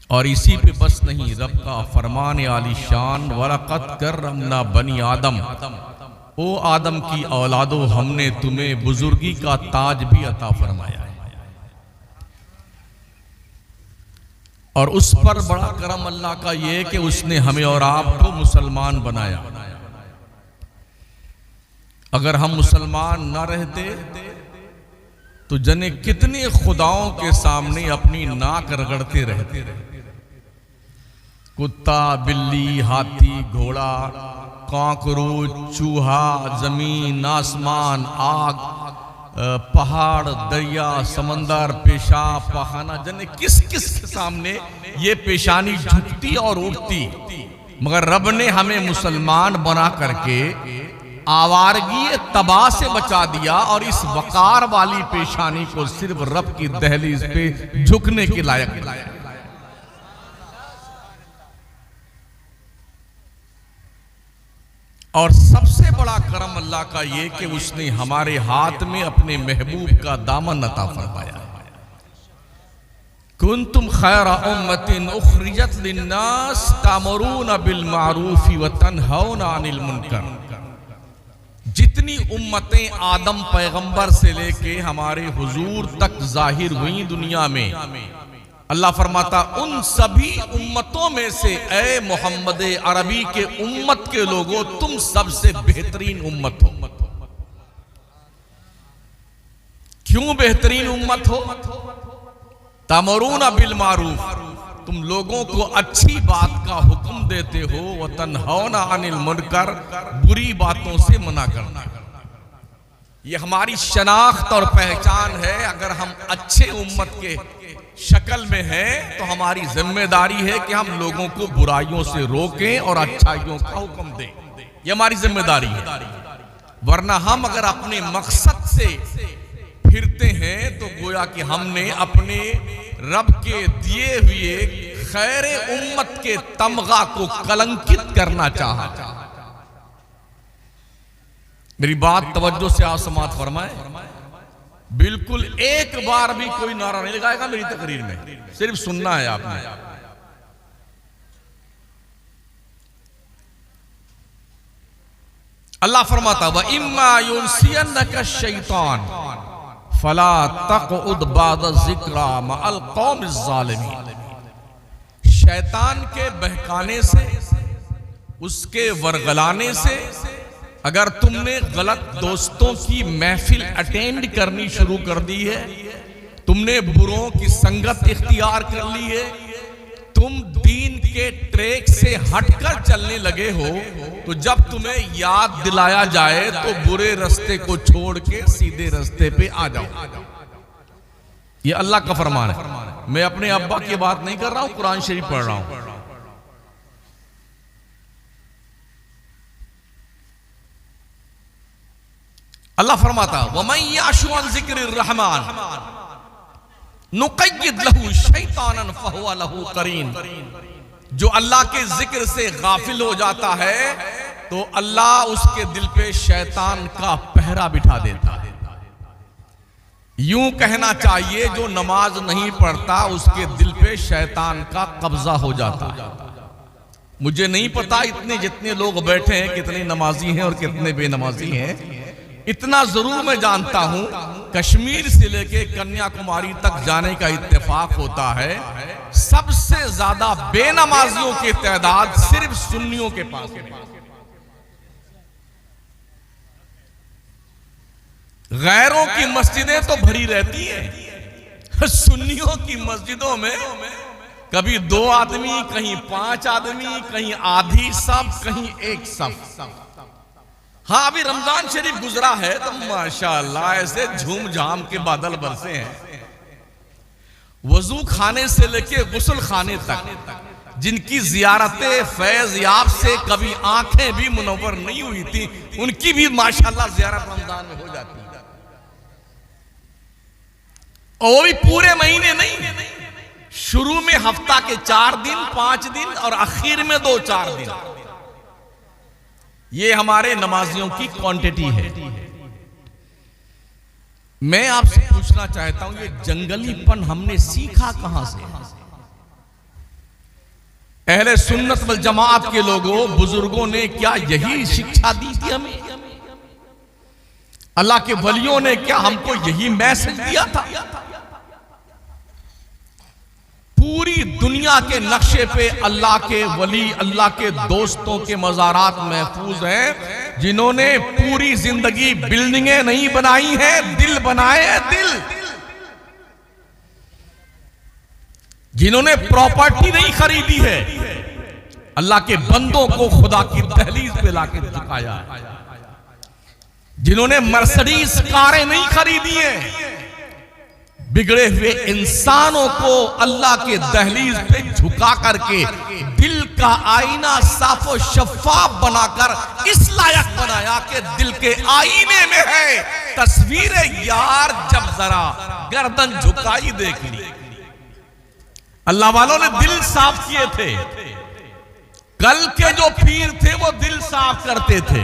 और इसी पे बस नहीं, रब का फरमान आलीशान, वलक़द कररमना बनी आदम, ओ आदम की औलादो, हमने तुम्हें बुजुर्गी का ताज भी अता फरमाया है। और उस पर बड़ा करम अल्लाह का ये कि उसने हमें और आपको मुसलमान बनाया। अगर हम मुसलमान न रहते तो जने कितने खुदाओं के सामने अपनी नाक रगड़ते रहते। कुत्ता, बिल्ली, हाथी, घोड़ा, कॉकरोच, चूहा, जमीन, आसमान, आग, पहाड़, दरिया, समंदर, पेशाब, पखाना, जने किस किस के सामने ये पेशानी झुकती और उठती, मगर रब ने हमें मुसलमान बना करके आवारगी तबाह से बचा दिया और इस वकार वाली पेशानी को सिर्फ रब की दहलीज पे झुकने के लायक बनाया। और सबसे बड़ा करम अल्लाह का ये कि उसने हमारे हाथ में अपने महबूब का दामन अता फरमाया। कुंतुम खैरा उम्मतिन उखरिजत लिन्नास तामुरून बिल मारूफ व तनहौना अनिल मुनकर। जितनी उम्मतें आदम पैगंबर से लेके हमारे हुजूर तक जाहिर हुई दुनिया में, अल्लाह फरमाता उन सभी उम्मतों में से ए मोहम्मद अरबी के उम्मत के लोगों, तुम सबसे बेहतरीन उम्मत हो। क्यों बेहतरीन उम्मत हो? तामुरून बिल मारूफ, तुम लोगों को अच्छी बात का हुक्म देते हो, व तनहौना अनिल मुनकर, बुरी बातों से मना करना। ये हमारी शनाख्त और पहचान है। अगर हम अच्छे उम्मत के शक्ल में हैं तो हमारी जिम्मेदारी है कि हम लोगों को बुराइयों से रोकें और अच्छाइयों का हुक्म दें। ये हमारी जिम्मेदारी है। वरना हम अगर अपने मकसद से फिरते हैं तो गोया कि हमने अपने रब के दिए हुए खैर उम्मत के तमगा को कलंकित करना चाहा। मेरी बात तवज्जो से आप समात फरमाए। बिल्कुल एक बार भी कोई नारा नहीं लगाएगा मेरी तकरीर में, सिर्फ सुनना है आपने। अल्लाह फरमाता व इम्मा युनसियन्नका शैतान फला तक़उद बाद ज़िक्रा मअल क़ौमिज़ ज़ालिमीन। शैतान के बहकाने से, उसके वरगलाने से, अगर तुमने गलत दोस्तों की महफिल अटेंड करनी शुरू कर दी है, तुमने बुरों की संगत इख्तियार कर ली है, तुम दीन के ट्रैक से हटकर चलने लगे हो, तो जब तुम्हें याद दिलाया जाए तो बुरे रास्ते को छोड़ के सीधे रास्ते पे आ जाओ। ये अल्लाह का फरमान है। मैं अपने अब्बा की बात नहीं कर रहा हूं, कुरान शरीफ पढ़ रहा हूं। अल्लाह फरमाता वमन याशु अन ज़िक्रिर रहमान नुक़य्यिद लहू शैतानन फहुवा लहू करीन। जो अल्लाह के जिक्र से गाफिल हो जाता है तो अल्लाह उसके दिल पे शैतान का पहरा बिठा देता है। यूं कहना चाहिए जो नमाज नहीं पढ़ता उसके दिल पे शैतान का कब्जा हो जाता है। मुझे नहीं पता इतने जितने लोग बैठे हैं कितने नमाजी हैं और कितने बेनमाजी हैं। इतना जरूर मैं जानता हूं कश्मीर से लेके कन्याकुमारी तक जाने का इत्तेफाक होता है, सबसे ज्यादा बेनमाजियों की तादाद सिर्फ सुन्नियों के पास है। गैरों की मस्जिदें तो भरी रहती हैं, सुन्नियों की मस्जिदों में कभी 2 आदमी, कहीं 5 आदमी, कहीं आधी सब, कहीं एक सब। हाँ, अभी रमजान शरीफ गुजरा है तो माशाअल्लाह ऐसे झूम झाम के बादल बरसे हैं। वजू खाने से लेके गुस्ल खाने तक जिनकी जियारते फैज याब से कभी आंखें भी मुनव्वर नहीं हुई थी, उनकी भी माशाअल्लाह जियारत रमजान में हो जाती है। और वो भी पूरे महीने नहीं, शुरू में हफ्ता के 4 दिन, 5 दिन और आखिर में 2-4 दिन। ये हमारे नमाजियों की क्वांटिटी है। मैं आपसे पूछना चाहता हूं ये जंगलीपन हमने सीखा कहां से? अहले सुन्नत वल जमात के लोगों, बुजुर्गों ने क्या यही शिक्षा दी थी हमें? अल्लाह के वलियों ने क्या हमको यही मैसेज दिया था? पूरी दुनिया के नक्शे पे अल्लाह के वली, अल्लाह के दोस्तों के मज़ारात महफूज हैं, जिन्होंने पूरी जिंदगी बिल्डिंगें नहीं बनाई हैं, दिल बनाए हैं, दिल। जिन्होंने प्रॉपर्टी नहीं खरीदी है, अल्लाह के बंदों को खुदा की दहलीज पे लाके झुकाया है। जिन्होंने मर्सिडीज कारें नहीं खरीदी हैं, बिगड़े हुए इंसानों को अल्लाह के दहलीज पे झुका करके दिल का आईना साफो शफाफ बनाकर इस लायक बनाया कि दिल के आईने में है तस्वीर यार, जब जरा गर्दन झुकाई देख ली। अल्लाह वालों ने दिल साफ किए थे। कल के जो पीर थे वो दिल साफ करते थे।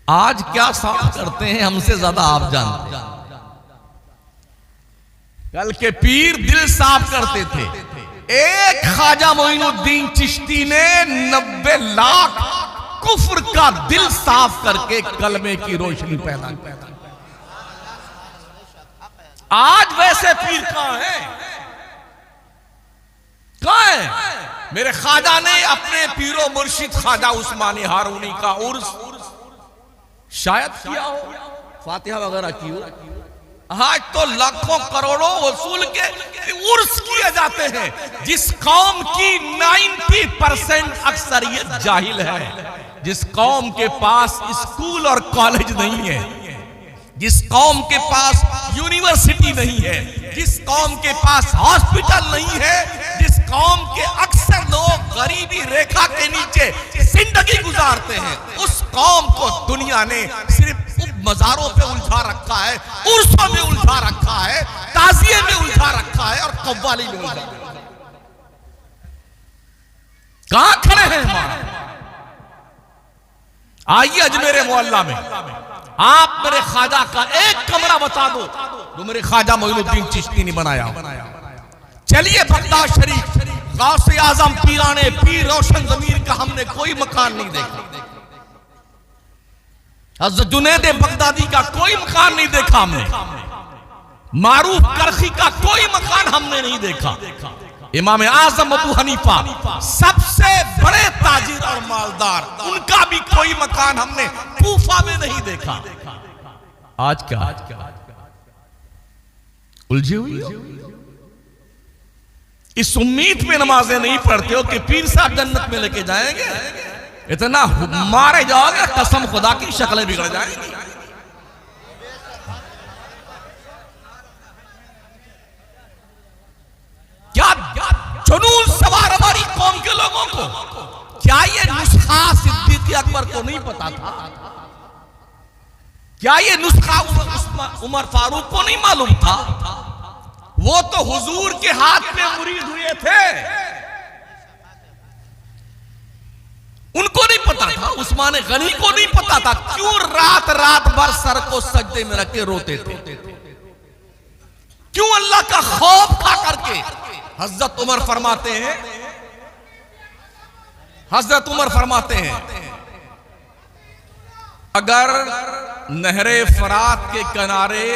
आज क्या साफ करते हैं हमसे ज्यादा आप जानते हैं। कल के पीर दिल साफ करते थे। एक ख्वाजा मोइनुद्दीन चिश्ती ने 90 लाख कुफ्र का दिल साफ करके कलमे की रोशनी पैदा की। आज वैसे पीर कहां है? कहां है? मेरे ख्वाजा ने अपने पीरो मुर्शिद ख्वाजा उस्मानी हारूनी का उर्स शायद किया हो, फातिहा वगैरह की हो। आज तो लाखों करोड़ों वसूल के उर्स किए जाते हैं। जिस कौम की 90% अक्सरियत जाहिल है, जिस कौम के पास स्कूल और कॉलेज नहीं है, जिस कौम के पास यूनिवर्सिटी नहीं है, जिस कौम के पास हॉस्पिटल नहीं है, जिस कौम के अक्सर लोग गरीबी रेखा के नीचे जिंदगी गुजारते हैं, उस कौम को दुनिया ने सिर्फ मजारों पे उलझा रखा है, उर्सों में उलझा रखा है, ताजिए में उलझा रखा है और कव्वाली में उलझा रखा है। कहां खड़े हैं हमारा? आइए अजमेर मोहल्ला में आप मेरे ख्वाजा का एक कमरा बता दो जो मेरे ख्वाजा मोइनुद्दीन चिश्ती ने बनाया। चलिए बगदाद शरीफ, गौसे आजम पीराने पीर रोशन जमीर का हमने कोई मकान नहीं देखा। हज़रत जुनैद बगदादी का कोई मकान नहीं देखा हमने। मारूफ करखी का कोई मकान हमने नहीं देखा। इमाम आजम अबू हनीफा सबसे बड़े ताजिर और मालदार, उनका भी कोई मकान हमने कूफा में नहीं देखा। आज क्या उलझी हुई हो? इस उम्मीद पे नमाजें नहीं पढ़ते हो कि पीर साहब जन्नत में लेके जाएंगे। इतना मारे जाओगे कसम खुदा की शक्लें बिगड़ जाएंगी। क्या जुनून सवार हमारी कौम के लोगों को? क्या ये नुस्खा सिद्दीक़ अकबर को नहीं पता था? क्या ये नुस्खा उमर फारूक को नहीं मालूम था? वो तो हुजूर के हाथ में मुरीद हुए थे, उनको नहीं पता था। उस्मान गनी को नहीं पता था क्यों रात रात भर सर को सजदे में रख के रोते थे, क्यों अल्लाह का खौफ खा करके। हजरत उमर फरमाते हैं, हजरत उमर फरमाते हैं, अगर नहरे फरात के किनारे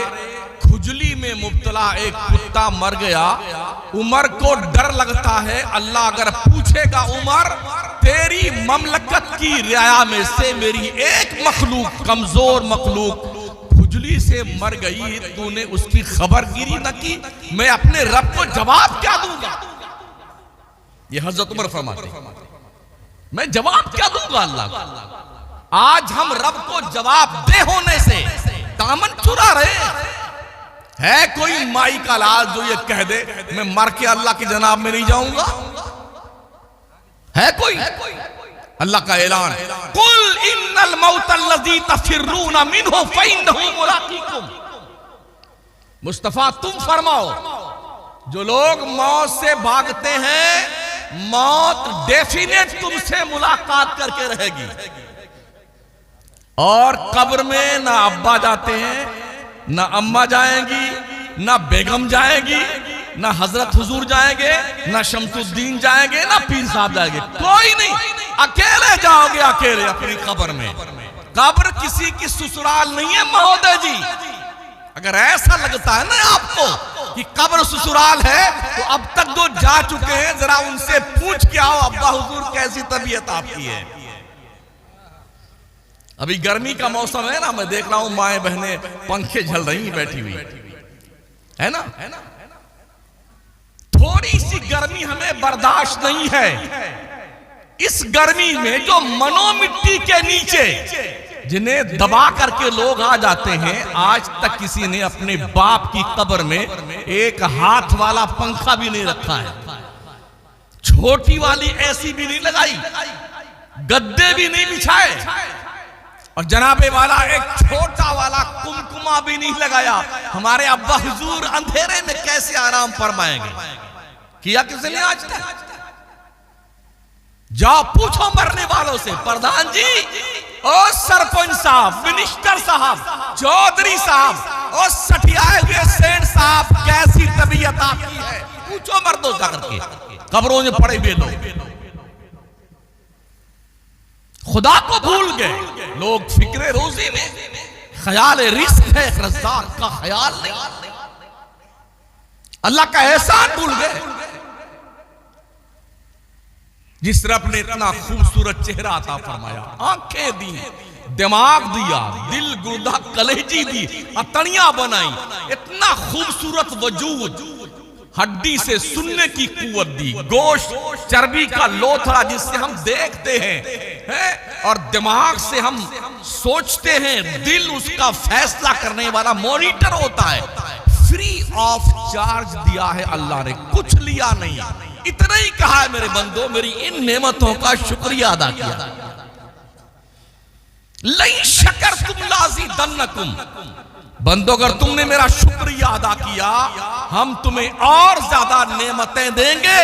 खुजली में मुब्तला एक कुत्ता मर गया, उमर को डर लगता है अल्लाह अगर पूछेगा उमर तेरी ममलकत की रियाया में से मेरी एक मखलूक, कमजोर मखलूक खुजली से मर गई, तूने उसकी खबरगिरी न की, मैं अपने रब को जवाब क्या दूंगा? ये हजरत उमर फरमाते हैं, मैं जवाब क्या दूंगा अल्लाह को? आज हम रब को जवाब दे होने से दामन चुरा रहे है। कोई माई का लाल जो ये कह दे मैं मर के अल्लाह की जनाब में नहीं जाऊंगा? है कोई? अल्लाह का ऐलान, कुल इन्नल मौतल्लज़ी तफिर्रून मिन्हु फइन्नहु मुलाक़ीकुम। मुस्तफा तुम फरमाओ, जो लोग मौत से भागते हैं, मौत डेफिनेट तुमसे मुलाकात करके रहेगी। और कब्र में ना अब्बा जाते हैं, ना अम्मा जाएंगी, ना बेगम जाएगी, ना हजरत हुजूर जाएंगे, ना शमसुद्दीन जाएंगे, ना पीर साहब जाएंगे, कोई नहीं, अकेले जाओगे, अकेले अपनी कब्र में। कब्र किसी की ससुराल नहीं है महोदय जी। अगर ऐसा लगता है ना आपको कि कब्र ससुराल है, तो अब तक जो जा चुके हैं जरा उनसे पूछ के आओ, अब्बा हुजूर कैसी तबीयत आपकी है। अभी गर्मी का मौसम है ना, मैं देख रहा हूं माएं बहनें पंखे झल रही बैठी हुई है ना। थोड़ी सी गर्मी हमें बर्दाश्त नहीं है। इस गर्मी में जो मनो मिट्टी के नीचे जिन्हें दबा करके लोग आ जाते हैं, आज तक किसी ने अपने बाप की कब्र में एक हाथ वाला पंखा भी नहीं रखा है, छोटी वाली एसी भी नहीं लगाई, गद्दे भी नहीं बिछाए, और जनाबे वाला एक छोटा वाला कुमकुमा भी नहीं लगाया। हमारे अब्बा हुजूर अंधेरे में कैसे आराम फरमाएंगे? किया किसी ने आज तक? जाओ पूछो मरने वालों से, प्रधान जी, ओ सरपंच साहब, मिनिस्टर साहब, चौधरी साहब, ओ सठियाए हुए सेठ साहब, कैसी तबीयत आपकी है? पूछो मर्दों जाकर के, कब्रों में पड़े हुए लोग खुदा को भूल गए। लोग फिक्रे रोजी में, ख्याल रिस्क है, रज़्ज़ाक़ का ख्याल नहीं, अल्लाह का एहसान भूल गए। जिस रब ने इतना खूबसूरत चेहरा अता फरमाया, आंखें दी, दिमाग दिया, दिल, गुर्दा, कलेजी दी, अतड़ियां बनाई, इतना खूबसूरत वजूद, हड्डी से सुनने की कुव्वत दी, गोश्त चर्बी का लोथड़ा जिससे हम देखते हैं, और दिमाग से हम सोचते हैं, दिल उसका फैसला करने वाला मॉनिटर होता है। फ्री ऑफ चार्ज दिया है अल्लाह ने, कुछ लिया नहीं। इतना ही कहा है मेरे बंदो, मेरी इन नेमतों का शुक्रिया अदा किया। लई शकर तुम लाजी दन्नकुम, बंदो अगर तुमने मेरा शुक्रिया अदा किया, हम तुम्हें और ज्यादा नेमतें देंगे।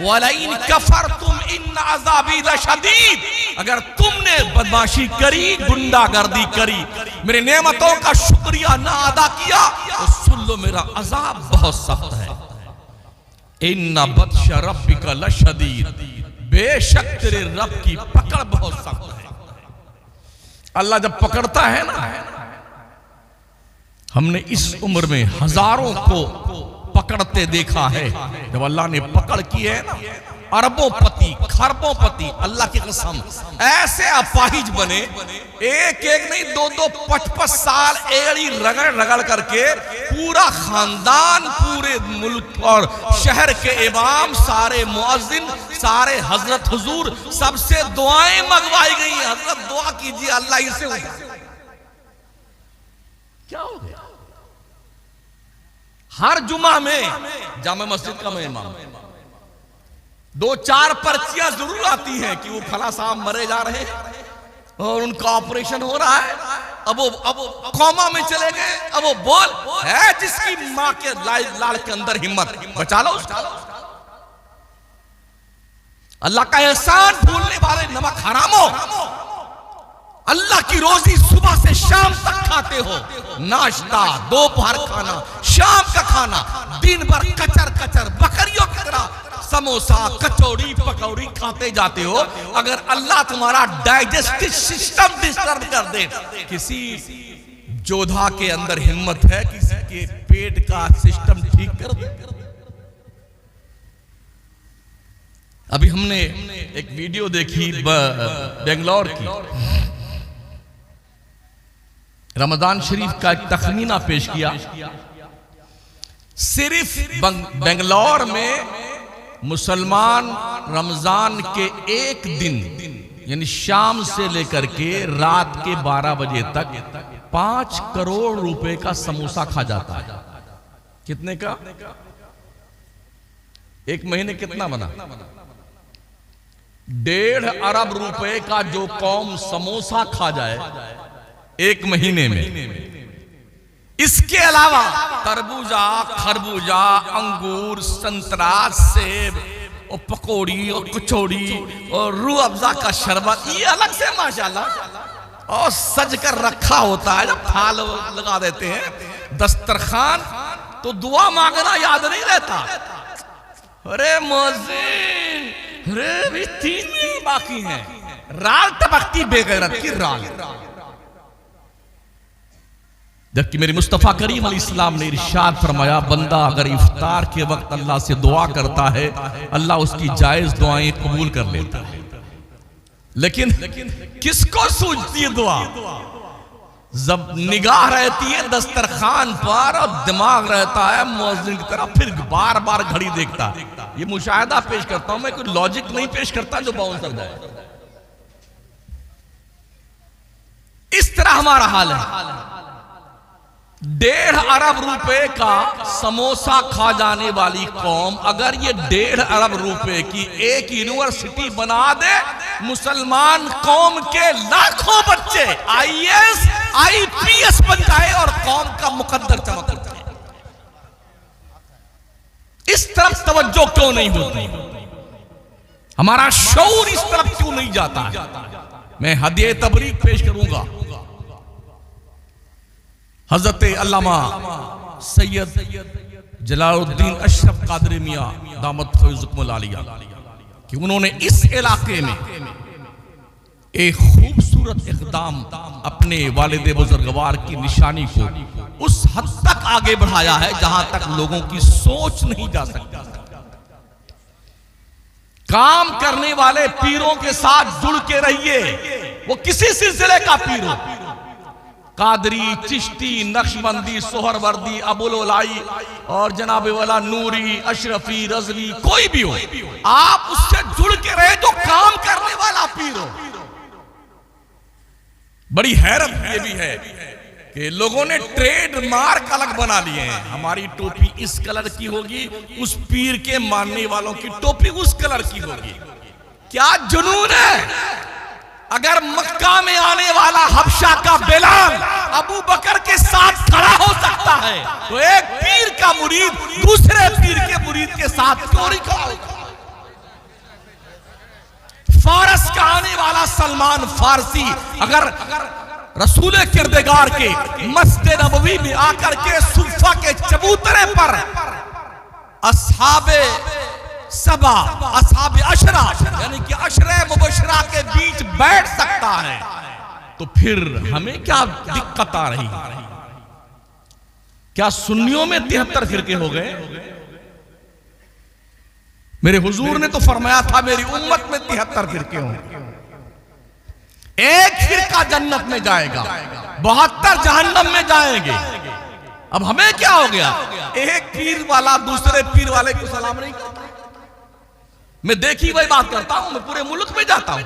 वलइन कफरतुम इन अज़ाबी लशदीद, अगर तुमने बदमाशी करी, गुंडागर्दी करी, मेरी नेमतों का शुक्रिया ना अदा किया, तो सुन लो मेरा अजाब बहुत सख्त है। इन्ना बत्श रब्बिका लशदीद, बेशक तेरे रब की पकड़ बहुत सख्त है। अल्लाह जब पकड़ता है ना, हमने इस उम्र में हजारों को पकड़ते देखा है। जब अल्लाह ने पकड़ की है ना, अरबों पति, खरबों पति, अल्लाह की कसम ऐसे अपाहिज बने, एक एक नहीं, दो दो 55 साल एड़ी रगड़ रगड़ करके पूरा खानदान, पूरे मुल्क और शहर के इमाम, सारे मुअज्जिन, सारे हजरत हुजूर, सबसे दुआएं मंगवाई गई। हजरत दुआ कीजिए अल्लाह इसे उठा। क्या हो गया? हर जुमा में जामा मस्जिद का मैं इमाम, 2-4 पर्चियां जरूर आती हैं कि वो फला साहब मरे जा रहे हैं और उनका ऑपरेशन हो रहा है। अब वो कोमा में चले गए, अब वो बोल है जिसकी मां के लाल के अंदर हिम्मत, बचा लो उसको। अल्लाह का एहसान भूलने वाले नमक हरामो, अल्लाह की रोजी सुबह से शाम तक खाते हो, नाश्ता, दोपहर खाना, शाम का खाना, दिन भर कचर कचर बकरियों की तरह समोसा, कचौड़ी, पकौड़ी खाते जाते हो। अगर अल्लाह तुम्हारा डाइजेस्टिव सिस्टम डिस्टर्ब कर दे, किसी जोधा के अंदर हिम्मत है किसी के पेट का सिस्टम ठीक कर दे? अभी हमने एक वीडियो देखी बेंगलोर की, रमजान शरीफ का एक तखमीना पेश किया। सिर्फ बेंगलोर में मुसलमान रमजान के एक दिन यानी शाम से लेकर के रात के 12 बजे तक 5 करोड़ रुपए का समोसा खा जाता है। कितने का? एक महीने कितना बना? 1.5 अरब रुपए का जो कौम समोसा खा जाए एक महीने में। इसके अलावा तरबूजा, खरबूजा, अंगूर, संतरा, सेब और पकौड़ी और कचौड़ी और रूह अफ़ज़ा का शरबत, ये अलग से माशाल्लाह और सज कर रखा होता है। जब थाल लगा देते हैं दस्तरखान, तो दुआ मांगना याद नहीं रहता। अरे मौज़िन, अरे भी 3 मिनट बाकी हैं, राल टपकती बेगैरत की राल। जबकि मेरे मुस्तफ़ा करीम अलैहिस्सलाम ने इरशाद फरमाया, बंदा अगर इफ्तार के वक्त अल्लाह से दुआ करता है, अल्लाह उसकी जायज दुआएं कबूल कर लेता है। लेकिन किसको सूझती है दुआ? जब निगाह रहती है दस्तरखान पर और दिमाग रहता है मुअज्जिन की तरफ, फिर बार बार घड़ी देखता है। ये मुशाहिदा पेश करता हूं मैं, कोई लॉजिक नहीं पेश करता जो बाउंसर जाए। इस तरह हमारा हाल है। 1.5 अरब रुपए का समोसा खा जाने वाली कौम अगर ये 1.5 अरब रुपए की एक यूनिवर्सिटी बना दे, मुसलमान कौम के लाखों बच्चे IAS IPS बन जाए और कौम का मुकद्दर चमक उठे। इस तरफ तवज्जो क्यों नहीं होती? हमारा शऊर इस तरफ क्यों नहीं जाता है? मैं हदिये तबरीक पेश करूंगा। हजरत अल्लामा सैयद जलालुद्दीन अशरफ कादरी मियां दामत फैज़ुकुमुल आलिया कि उन्होंने इस इलाके में एक खूबसूरत इक़दाम अपने वालिद बुजुर्गवार की निशानी को उस हद तक आगे बढ़ाया है जहां तक लोगों की सोच नहीं जा सकती। काम करने वाले पीरों के साथ जुड़ के रहिए, वो किसी सिलसिले का पीर हो, कादरी, चिश्ती, नक्शबंदी, सोहरवर्दी, अबुल-उलाई और जनाब वाला नूरी, अशरफी, रज़वी, कोई भी हो, आप उससे जुड़ के रहे तो काम करने वाला पीर हो। बड़ी हैरत ये भी है कि लोगों ने ट्रेडमार्क अलग बना लिए हैं। हमारी टोपी इस कलर की होगी, उस पीर के मानने वालों की टोपी उस कलर की होगी। क्या जुनून है? अगर मक्का में आने वाला हबशा का बिलाल अबू बकर के साथ खड़ा हो सकता है, तो एक पीर का मुरीद दूसरे पीर के मुरीद के साथ क्यों नहीं खड़ा होगा? फारस का आने वाला सलमान फारसी अगर रसूल किरदगार के मस्जिद नबवी में आकर के सुफ़ा के चबूतरे पर अस्हाबे सबा, अस्हाबे अशरा यानी कि अशरे मुबशरा के बीच बैठ सकता है, तो फिर हमें क्या दिक्कत आ रही? क्या सुन्नियों में 73 फिरके हो गए? मेरे हुजूर ने तो फरमाया था मेरी उम्मत में 73 फिरके होंगे, एक फिरका जन्नत में जाएगा, 72 जहन्नम में जाएंगे। अब हमें क्या हो गया? एक पीर वाला दूसरे पीर वाले को सलाम नहीं करता। मैं देखी वही बात करता हूं, मैं पूरे मुल्क में जाता हूं।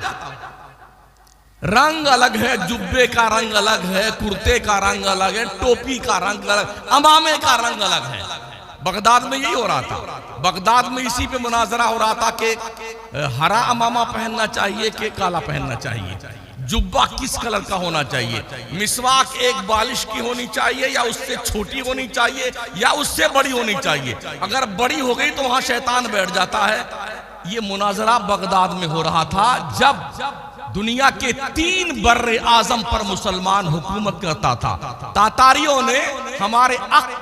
रंग अलग है, जुब्बे का रंग अलग है, कुर्ते का रंग अलग है, टोपी का रंग अलग, अमामे का रंग अलग है। बगदाद में यही हो रहा था। बगदाद में इसी पे मुनाजरा हो रहा था कि हरा अमामा पहनना चाहिए कि काला पहनना चाहिए, जुब्बा किस कलर का होना चाहिए, मिसवाक एक बालिश की होनी चाहिए या उससे छोटी होनी चाहिए या उससे बड़ी होनी चाहिए। अगर बड़ी हो गई तो वहां शैतान बैठ जाता है। ये मुनाजरा बगदाद में हो रहा था जब दुनिया के 3 बर्रे आजम पर मुसलमान हुकूमत करता था। तातारियों ने हमारे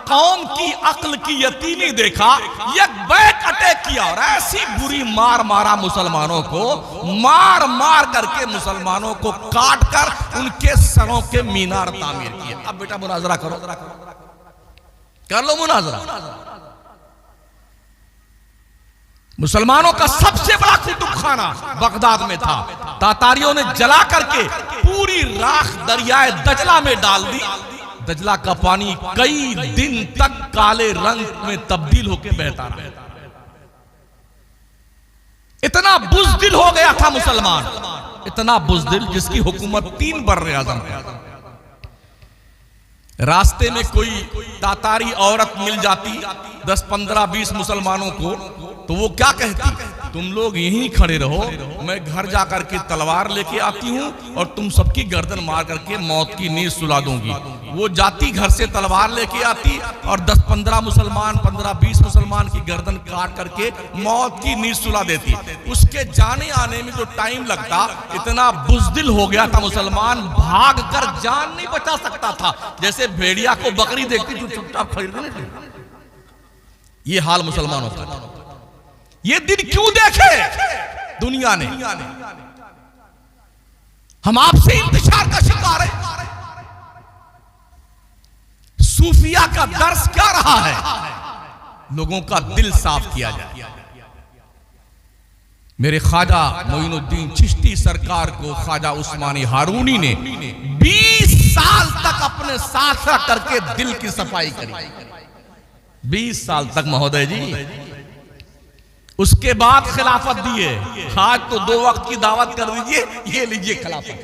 कौम की अक्ल की यतीमी देखा, एक बैक अटैक किया और ऐसी बुरी मार मारा मुसलमानों को, मार मार करके मुसलमानों को काट कर उनके सरों के मीनार तामीर किए। अब बेटा मुनाजरा करो, कर लो मुनाजरा। मुसलमानों का सबसे बड़ा कुतुबखाना बगदाद में था। तातारियों ने जला करके पूरी राख दरियाए दजला में डाल दी। दजला का पानी कई दिन तक काले रंग में तब्दील होकर बहता रहा। इतना बुज़दिल हो गया था मुसलमान, इतना बुज़दिल जिसकी हुकूमत 3 बर्रे आज़म पे। रास्ते में कोई तातारी औरत मिल जाती 10, 15, 20 मुसलमानों को, तो वो क्या कहती, तुम लोग यहीं खड़े रहो, मैं घर जाकर के तलवार लेके आती हूँ और तुम सबकी गर्दन मार करके मौत की नींद सुला दूंगी। वो जाती घर से तलवार लेके आती और 10-15 मुसलमान, 15-20 मुसलमान की गर्दन काट करके मौत की नींद सुला देती। उसके जाने आने में जो टाइम लगता, इतना बुज़दिल हो गया था मुसलमान, भाग कर जान नहीं बचा सकता था। जैसे भेड़िया को बकरी देखती जो चुपचाप खड़ी रहती, ये हाल मुसलमानों का। ये दिन क्यों देखे दुनिया ने? हम आपसे इंतजार का शिकार है। सूफिया का दर्स क्या रहा है? लोगों का दिल साफ किया जाए। मेरे ख्वाजा मोइनुद्दीन चिश्ती सरकार को ख्वाजा उस्मानी हारूनी ने 20 साल तक अपने साथ रख करके दिल की सफाई करी। 20 साल तक महोदय जी। उसके बाद खिलाफत दिए। आज तो 2 वक्त की दावत कर दीजिए, ये लीजिए खिलाफत।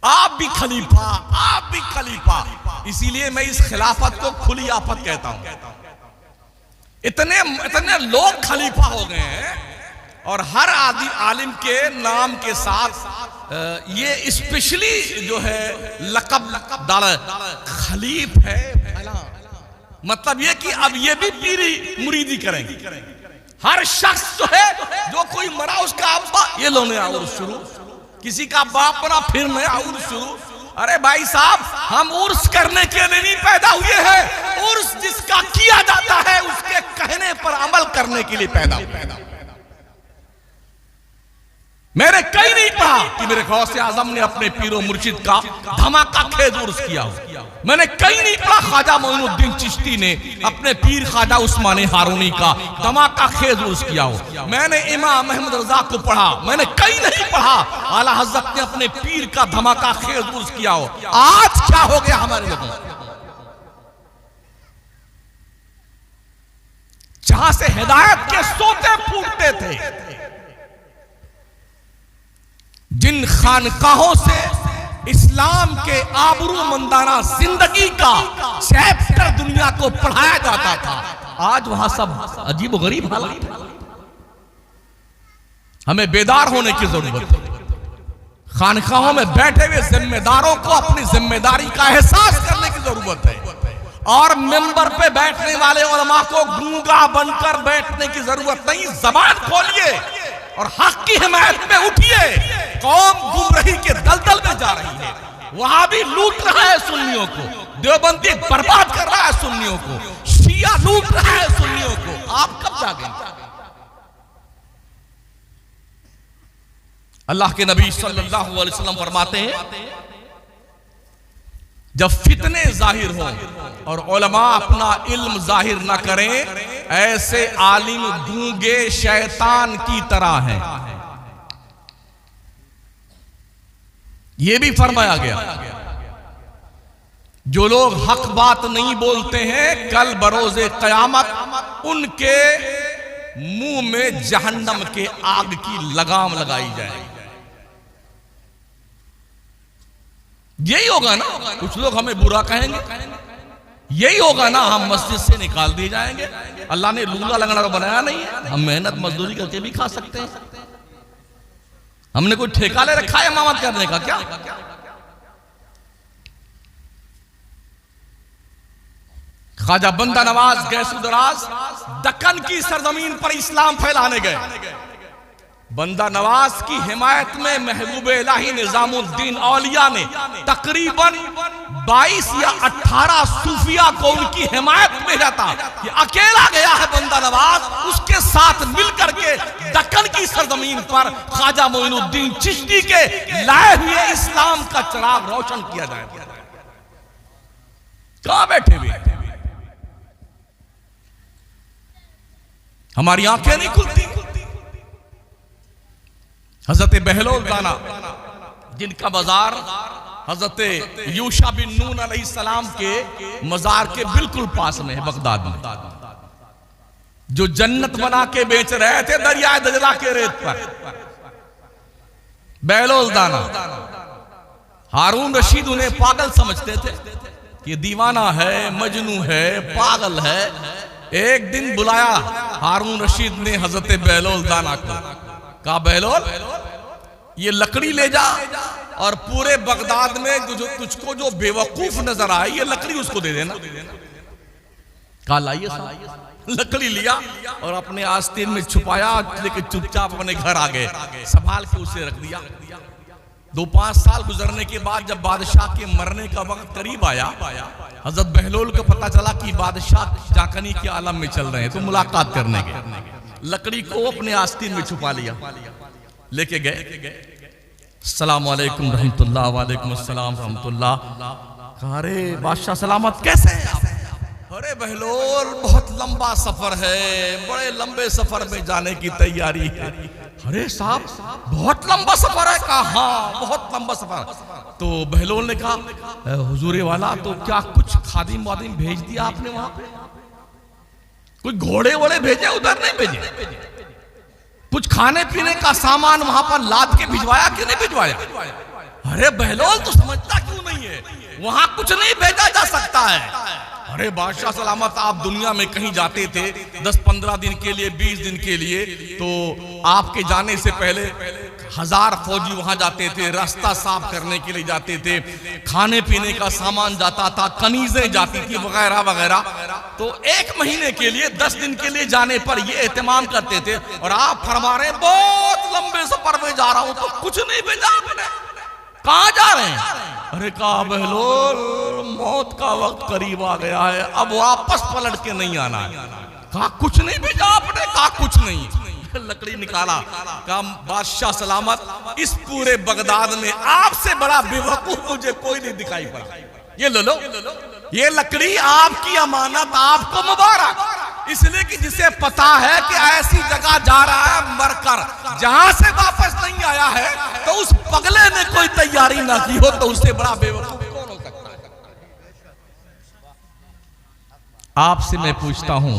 आप भी खलीफा, आप भी खलीफा। इसीलिए मैं इस खिलाफत को खुली आफत कहता हूं। इतने लोग खलीफा हो गए हैं और हर आलिम के नाम के साथ ये स्पेशली जो है लकब डाला, खलीफ है। मतलब ये कि अब ये भी पीरी मुरीदी करेंगे। हर शख्स जो है, जो कोई मरा उसका अब्बा, ये लो नया उर्स शुरू। किसी का बाप बना फिर नया उर्स शुरू। अरे भाई साहब, हम उर्स करने के लिए नहीं पैदा हुए हैं। उर्स जिसका किया जाता है उसके कहने पर अमल करने के लिए पैदा हुए। मैंने कहीं नहीं पढ़ा कि मेरे गौसे आजम ने अपने पीरो मुर्शिद का धमाका खेज उर्स किया हो। मैंने कहीं नहीं पढ़ा ख्वाजा मोइनुद्दीन चिश्ती ने अपने पीर ख्वाजा उस्मानी हारूनी का धमाका खेज उर्स किया हो। मैंने इमाम अहमद रजा को पढ़ा, मैंने कहीं नहीं पढ़ा आला हज़रत ने अपने पीर का धमाका खेज उर्स किया हो। आज क्या हो गया हमारे लोगों? जहां से हिदायत के सोते फूटते थे, जिन खानकाहों से इस्लाम के आबरूमंदाना जिंदगी का चैप्टर दुनिया को पढ़ाया जाता था, आज वहां सब अजीब गरीब हालात है। हमें बेदार होने की जरूरत है। खानकाहों में बैठे हुए जिम्मेदारों को अपनी जिम्मेदारी का एहसास करने की जरूरत है। और मेंबर पे बैठने वाले उलमा को गूंगा बनकर बैठने की जरूरत नहीं। जबान खोलिए और हक की हिमायत में उठिए। कौम गुमराही के दलदल में जा रही है। वहां भी लूट रहा है सुन्नियों को, देवबंदी बर्बाद कर रहा है सुन्नियों को, शिया लूट रहा है सुन्नियों को। आप कब जागेंगे? अल्लाह के नबी सल्लल्लाहु अलैहि वसल्लम फरमाते हैं, जब फितने जाहिर हो और उलमा अपना इल्म जाहिर ना करें, ऐसे आलिम गूंगे शैतान की तरह हैं। यह भी फरमाया गया, जो लोग हक बात नहीं बोलते हैं, कल बरोज़े क़यामत उनके मुंह में जहन्नम के आग की लगाम लगाई जाएगी। यही होगा ना, कुछ लोग हमें बुरा कहेंगे, यही होगा ना, हम मस्जिद से निकाल दिए जाएंगे। अल्लाह ने लूला लंगड़ा बनाया नहीं है, हम मेहनत मजदूरी करके भी खा सकते हैं। हमने कोई ठेका ले रखा है इमामत करने का क्या? ख्वाजा बंदा नवाज गैसुदराज दक्कन की सरजमीन पर इस्लाम फैलाने गए। बंदा नवाज की हिमायत में महबूब इलाही निजामुद्दीन औलिया ने तकरीबन 22 या 18 सूफिया को उनकी हिमायत में जाता। ये अकेला गया है बंदा नवाज, उसके साथ मिलकर के दक्कन की सरजमीन पर ख्वाजा मोइनुद्दीन चिश्ती के लाए हुए इस्लाम का चिराग रोशन किया जाए। कहां बैठे हुए? हमारी आंखें नहीं खुलती। हजरत बहलोल दाना, जिनका मजार हजरत यूशा बिन नून अलैहिस्सलाम के मजार के बिल्कुल पास में है बगदाद में, जो जन्नत बना के बेच रहे थे दरिया दजला के रेत पर। बहलोल दाना, हारून रशीद उन्हें पागल समझते थे कि दीवाना है, मजनू है, पागल है। एक दिन बुलाया हारून रशीद ने हजरत बहलोल दाना को, कहा बहलोल ये लकड़ी ले जा और पूरे बगदाद में जो तुझको जो बेवकूफ नजर आए ये लकड़ी उसको दे देना। कहा लाइए साहब। लकड़ी लिया और अपने आस्तीन में छुपाया, लेकिन चुपचाप अपने घर आ गए, संभाल के उसे रख दिया। 2-5 साल गुजरने के बाद जब बादशाह के मरने का वक्त करीब आया, हजरत बहलोल को पता चला कि बादशाह जाकनी के आलम में चल रहे हैं, तो मुलाकात करने गए। लकड़ी को अपने आस्तीन में छुपा लिया, लेके गए। अस्सलाम वालेकुम रहमतुल्लाह। वालेकुम अस्सलाम रहमतुल्लाह। कहा अरे बादशाह सलामत, कैसे हैं आप? अरे बहलोल बहुत लंबा सफर है, बड़े लंबे सफर में जाने की तैयारी है। अरे साहब बहुत लंबा सफर है? कहा हाँ बहुत लंबा सफर। तो बहलोल ने कहा हुजूरे वाला, तो क्या कुछ खादिम वादिम भेज दिया आपने वहां पे? कुछ घोड़े वोड़े भेजे? उधर नहीं भेजे? कुछ खाने पीने का सामान वहां पर लाद के भिजवाया कि नहीं भिजवाया? अरे बहलोल तो समझता क्यों नहीं है, वहां कुछ नहीं भेजा जा सकता है। अरे बादशाह सलामत, आप दुनिया में कहीं जाते थे 10-15 दिन के लिए, 20 दिन के लिए, तो आपके जाने से पहले 1000 फौजी वहां जाते थे, रास्ता साफ करने के लिए जाते थे, खाने पीने का सामान जाता था, कनीजें जाती थी वगैरह वगैरह। तो 1 महीने के लिए, 10 दिन के लिए जाने पर ये एहतमाम करते थे, और आप फरमा रहे बहुत लंबे सफर में जा रहा हूं, तो कुछ नहीं भेजा आपने, कहां जा रहे हैं? अरे कहा बहलोल मौत का वक्त करीब आ गया है, अब वापस पलट के नहीं आना है। कहा कुछ नहीं भेजा आपने? कहा कुछ नहीं। लकड़ी निकाला, कहा बादशाह सलामत, इस पूरे बगदाद में आपसे बड़ा बेवकूफ मुझे कोई नहीं दिखाई पड़ा। ये ले लो, ये लकड़ी आपकी अमानत, आपको मुबारक, इसलिए कि जिसे पता है कि ऐसी जगह जा रहा है मरकर, जहां से वापस नहीं आया है, तो उस पगले ने कोई तैयारी ना की हो, तो उससे बड़ा बेवकूफ कौन हो सकता है? आपसे मैं पूछता हूं,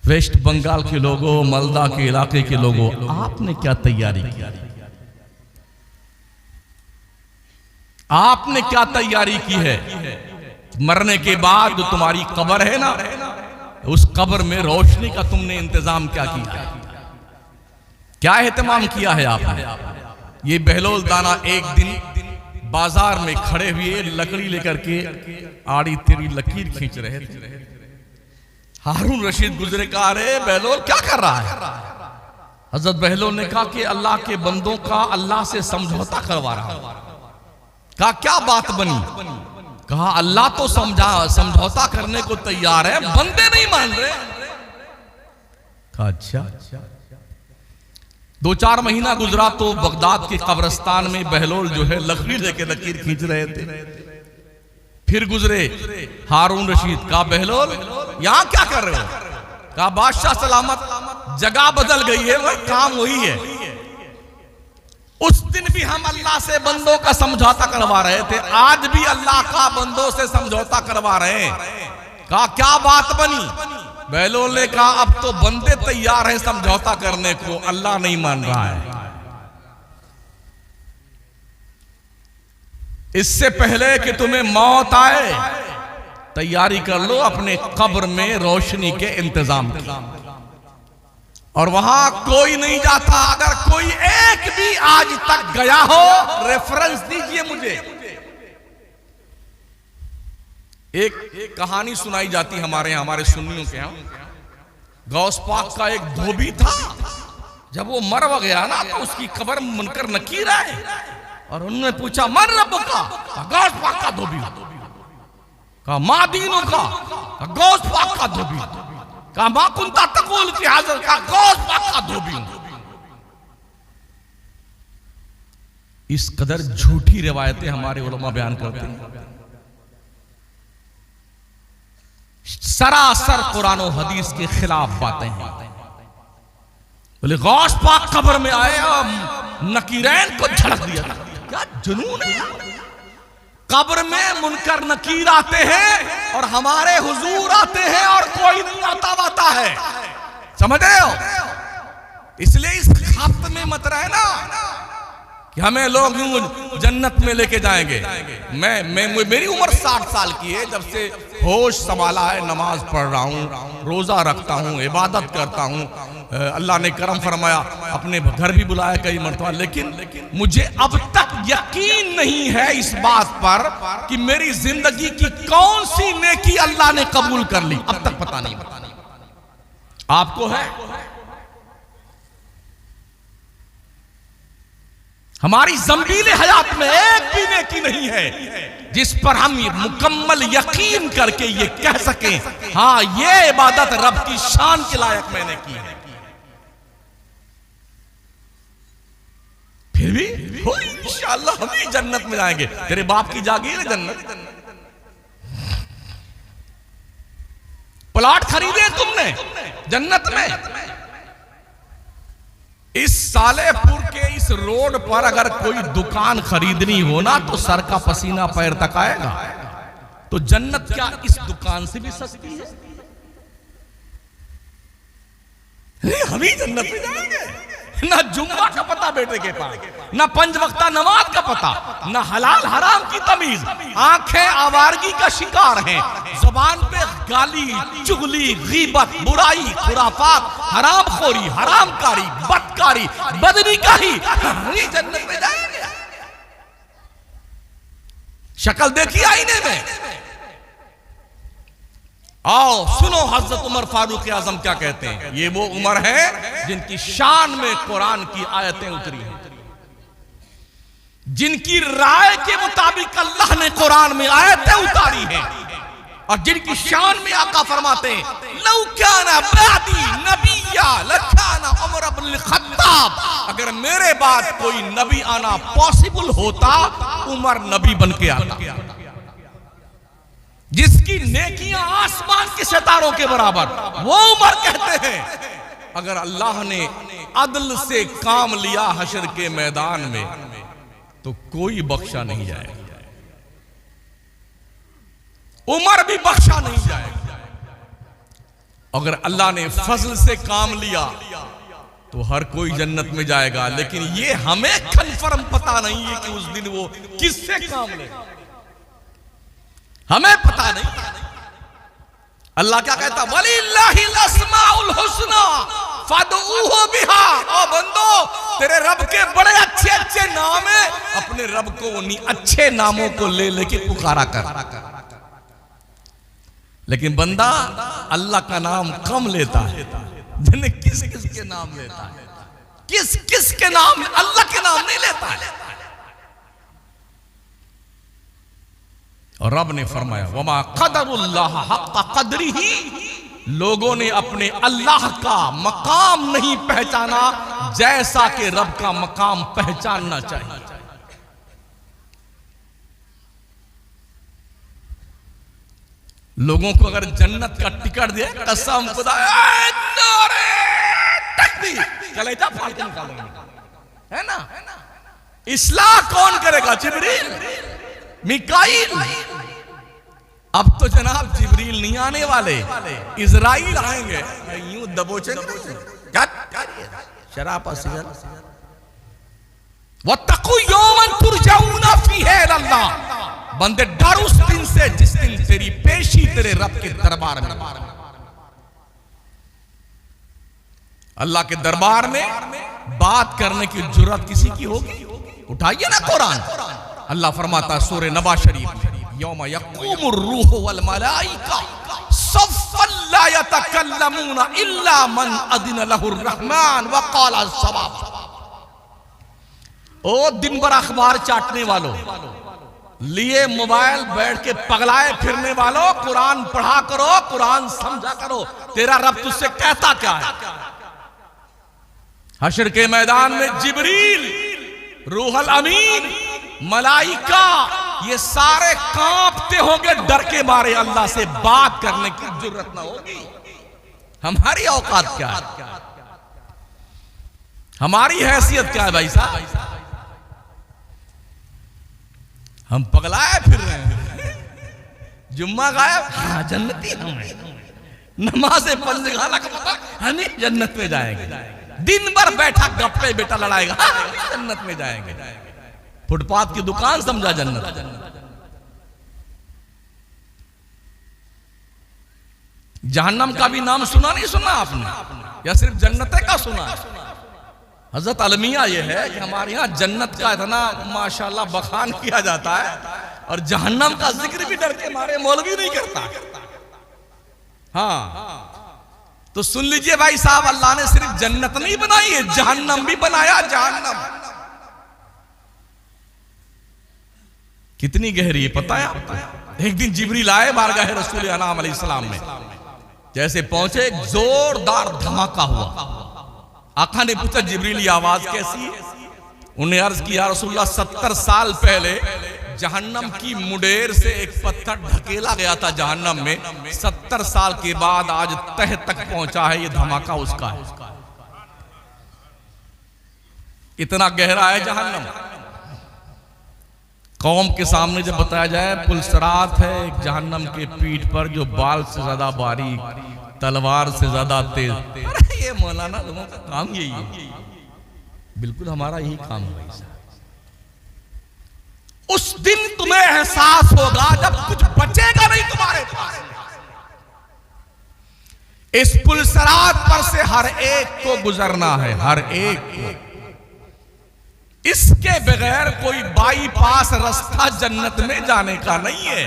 वेस्ट बंगाल के लोगों, मालदा के इलाके के लोगों, आपने क्या तैयारी की? आपने क्या तैयारी की है? मरने के बाद जो तुम्हारी कब्र है ना, उस कब्र में रोशनी का तुमने इंतजाम क्या किया? क्या एहतमाम किया है आपने? ये बहलोल दाना एक दिन बाजार में खड़े हुए लकड़ी लेकर के आड़ी तेरी लकीर खींच रहे थे। हारून रशीद गुजरे, कहा अरे बहलोल क्या कर रहा है? हजरत बहलोल ने कहा कि अल्लाह के बंदों का अल्लाह से समझौता करवा रहा हूं। कहा क्या बात बनी? कहा अल्लाह तो समझौता करने को तैयार है, बंदे नहीं मान रहे। कहा अच्छा। 2-4 महीना गुजरा तो बगदाद के कब्रिस्तान में बहलोल जो है लकड़ी लेके लकीर खींच रहे थे। फिर गुजरे हारून रशीद, कहा बहलोल यहां क्या कर रहे हो? कहा बादशाह सलामत, जगह बदल गई है मगर काम वही है। उस दिन भी हम अल्लाह से बंदों का समझौता करवा रहे थे, आज भी अल्लाह का बंदों से समझौता करवा रहे हैं। कहा क्या बात बनी? बहलोल ने कहा अब तो बंदे तैयार हैं समझौता करने को, अल्लाह नहीं मान रहा है। इससे पहले कि तुम्हें मौत आए, तैयारी कर लो अपने कब्र में रोशनी के इंतजाम की। और वहां कोई नहीं जाता। अगर कोई एक भी आज तक गया हो, रेफरेंस दीजिए मुझे। एक कहानी सुनाई जाती हमारे यहाँ, हमारे सुन्नियों के यहाँ। गौस पाक का एक धोबी था, जब वो मर गया ना तो उसकी कब्र मुनकर नकीर आए और उन्होंने पूछा मन रब्बु का? गौस पाक का धोबी। कहा माँ दीनों का? गौस पाक का धोबी। कहा माँ कुंता तकुल की हाजिर का? गौस पाक का धोबी। इस कदर झूठी रिवायतें हमारे उलमा बयान करते हैं, सरासर कुरान और हदीस के खिलाफ बातें हैं। बोले गौस पाक कब्र में आए और नकीरैन को झड़क दिया। क्या जुनून है? कब्र में मुनकर नकीर आते हैं और हमारे हुजूर आते हैं और कोई नहीं आता है। समझ रहे हो? इसलिए इस खत में मत रहे ना कि हमें लोग यूं जन्नत में लेके जाएंगे। मेरी उम्र 60 साल की है, जब से होश संभाला है नमाज पढ़ रहा हूँ, रोजा रखता हूँ, इबादत करता हूँ। अल्लाह ने करम फरमाया, अपने घर भी बुलाया कई मरतबा, लेकिन मुझे अब तक यकीन नहीं है इस बात पर कि मेरी जिंदगी की कौन सी नेकी अल्लाह ने कबूल कर ली। अब तक पता नहीं। आपको है? हमारी ज़ंबीले हयात में एक भी नेकी नहीं है जिस पर हम मुकम्मल यकीन करके ये कह सकें हाँ ये इबादत रब की शान के लायक मैंने की है। फिर भी हो इंशाअल्लाह हम ही जन्नत में जाएंगे। तेरे बाप की जागीर है जन्नत। प्लॉट खरीदे तुमने जन्नत में। इस सालेपुर के इस रोड पर अगर कोई दुकान खरीदनी हो ना तो सर का पसीना पैर तक आएगा। तो जन्नत क्या इस दुकान से भी सस्ती है? हम ही जन्नत में जाएंगे। ना जुम्मा का पता बेटे के पास, ना पंज वक्ता नमाज का पता, ना हलाल हराम की तमीज। आंखें आवारगी का शिकार हैं, जुबान पे गाली चुगली गीबत बुराई खुराफात हरामखोरी हरामकारी बदकारी बदनिकाही। जन्नत में जाएंगे। शक्ल देखी आईने में। आओ सुनो हजरत उमर फारूक आजम क्या कहते हैं। ये वो उमर है जिनकी शान में कुरान की आयतें उतरी हैं, जिनकी राय के मुताबिक अल्लाह ने कुरान में आयतें उतारी हैं और जिनकी शान में आका फरमाते हैं लौ काना बादी नबिया लकाना उमर इब्न खत्ताब। अगर मेरे बाद कोई नबी आना पॉसिबल होता उमर नबी बन के आता, जिसकी नेकियां आसमान के सितारों के बराबर। वो उमर कहते हैं अगर अल्लाह ने अदल से काम लिया हशर के मैदान में तो कोई बख्शा नहीं जाएगा। उमर भी बख्शा नहीं जाएगा। अगर अल्लाह ने फजल से काम लिया तो हर कोई जन्नत में जाएगा। लेकिन ये हमें कन्फर्म पता नहीं है कि उस दिन वो किससे काम लेगा, हमें पता नहीं। अल्लाह क्या कहता वलिल्लाहिल अस्माउल हुस्ना फदऊहु बिहा। ओ बंदो तेरे रब के बड़े अच्छे अच्छे नाम है, अपने रब को उन्हीं अच्छे नामों को ले लेके पुकारा कर। लेकिन बंदा अल्लाह का नाम कम लेता है। किस किस के नाम लेता है, किस किस के नाम, अल्लाह के नाम नहीं लेता है। और रब ने फरमाया वमा क़दरुल्लाह हक़्क़ क़द्रिही। लोगों ने अपने अल्लाह का मकाम नहीं पहचाना जैसा कि रब का मकाम पहचानना चाहिए। लोगों को अगर जन्नत का टिकट दिया कसम खुदा कलेजा फाड़ के निकालेंगे, है ना। इस्लाह कौन करेगा? जिब्रील मिकाईल। अब तो जनाब जिब्रील नहीं आने वाले, इजराइल आएंगे। यूं दबोचेंगे क्या शराब वत्तक़ू यौमन तुरजऊना फीही इलल्लाह। बंदे डर उस दिन से जिस दिन तेरी पेशी तेरे रब के दरबार में। अल्लाह के दरबार में बात करने की जुर्रत किसी की होगी? उठाइए ना कुरान। अल्लाह फरमाता सूरह नबा शरीफ में यौम यक़ूमुर रूह वल मलाइका सफ़्फ़न ला यतकल्लमूना इल्ला मन अज़िन लहुर रहमान व क़ाला सवाब। ओ दिन भर अखबार चाटने वालों, लिए मोबाइल बैठ के पगलाए फिरने वालों, कुरान पढ़ा करो, कुरान समझा करो। तेरा रब तुझसे कहता क्या है? हशर के मैदान में जिब्रील, रूहुल अमीन, मलाइका ये सारे कांपते होंगे डर के मारे। अल्लाह से बात करने की जरूरत ना होगी। हमारी औकात क्या है? हमारी हैसियत क्या है भाई साहब? हम पगलाए फिर रहे हैं। जुम्मा गायब, हाँ जन्नती हम हैं। नमाज़े पढ़ने खाना का पता, हाँ नहीं जन्नत में जाएंगे। दिन भर बैठा गप्पे बेटा लड़ाएगा, हाँ जन्नत में जाएंगे। फुटपाथ की दुकान समझा जन्नत। जहन्नम का भी नाम सुना नहीं सुना आपने, या सिर्फ जन्नत का सुना? हजरत अलमिया ये है कि हमारे यहाँ जन्नत का इतना माशाल्लाह बखान किया जाता है और जहन्नम का जिक्र भी डर के मारे मौलवी नहीं करता। हाँ तो सुन लीजिए भाई साहब, अल्लाह ने सिर्फ जन्नत नहीं बनाई है, जहन्नम भी बनाया। जहन्नम कितनी गहरी है पता है आपको? एक दिन जिब्रील आए बारगाह रसूल अनाम अलैहिस्सलाम में, जैसे पहुंचे एक जोरदार धमाका हुआ। आका ने पूछा जिब्रील ये आवाज कैसी है? उन्हें अर्ज किया रसूलुल्लाह 70 साल पहले जहन्नम की मुडेर से एक पत्थर ढकेला गया था जहन्नम में, 70 साल के बाद आज तह तक पहुंचा है, ये धमाका उसका है। इतना गहरा है जहन्नम। कौम के सामने जब बताया जाए पुलसरात है एक जहन्नम के पीठ पर जो बाल से ज्यादा बारीक, तलवार से ज्यादा तेज। अरे ये मौलाना लोगों का काम यही है, बिल्कुल हमारा यही काम है। उस दिन तुम्हें एहसास होगा जब कुछ बचेगा नहीं तुम्हारे पास। इस पुलसरात पर से हर एक को गुजरना है, हर एक को। इसके बगैर कोई बाईपास रास्ता जन्नत में जाने का नहीं है।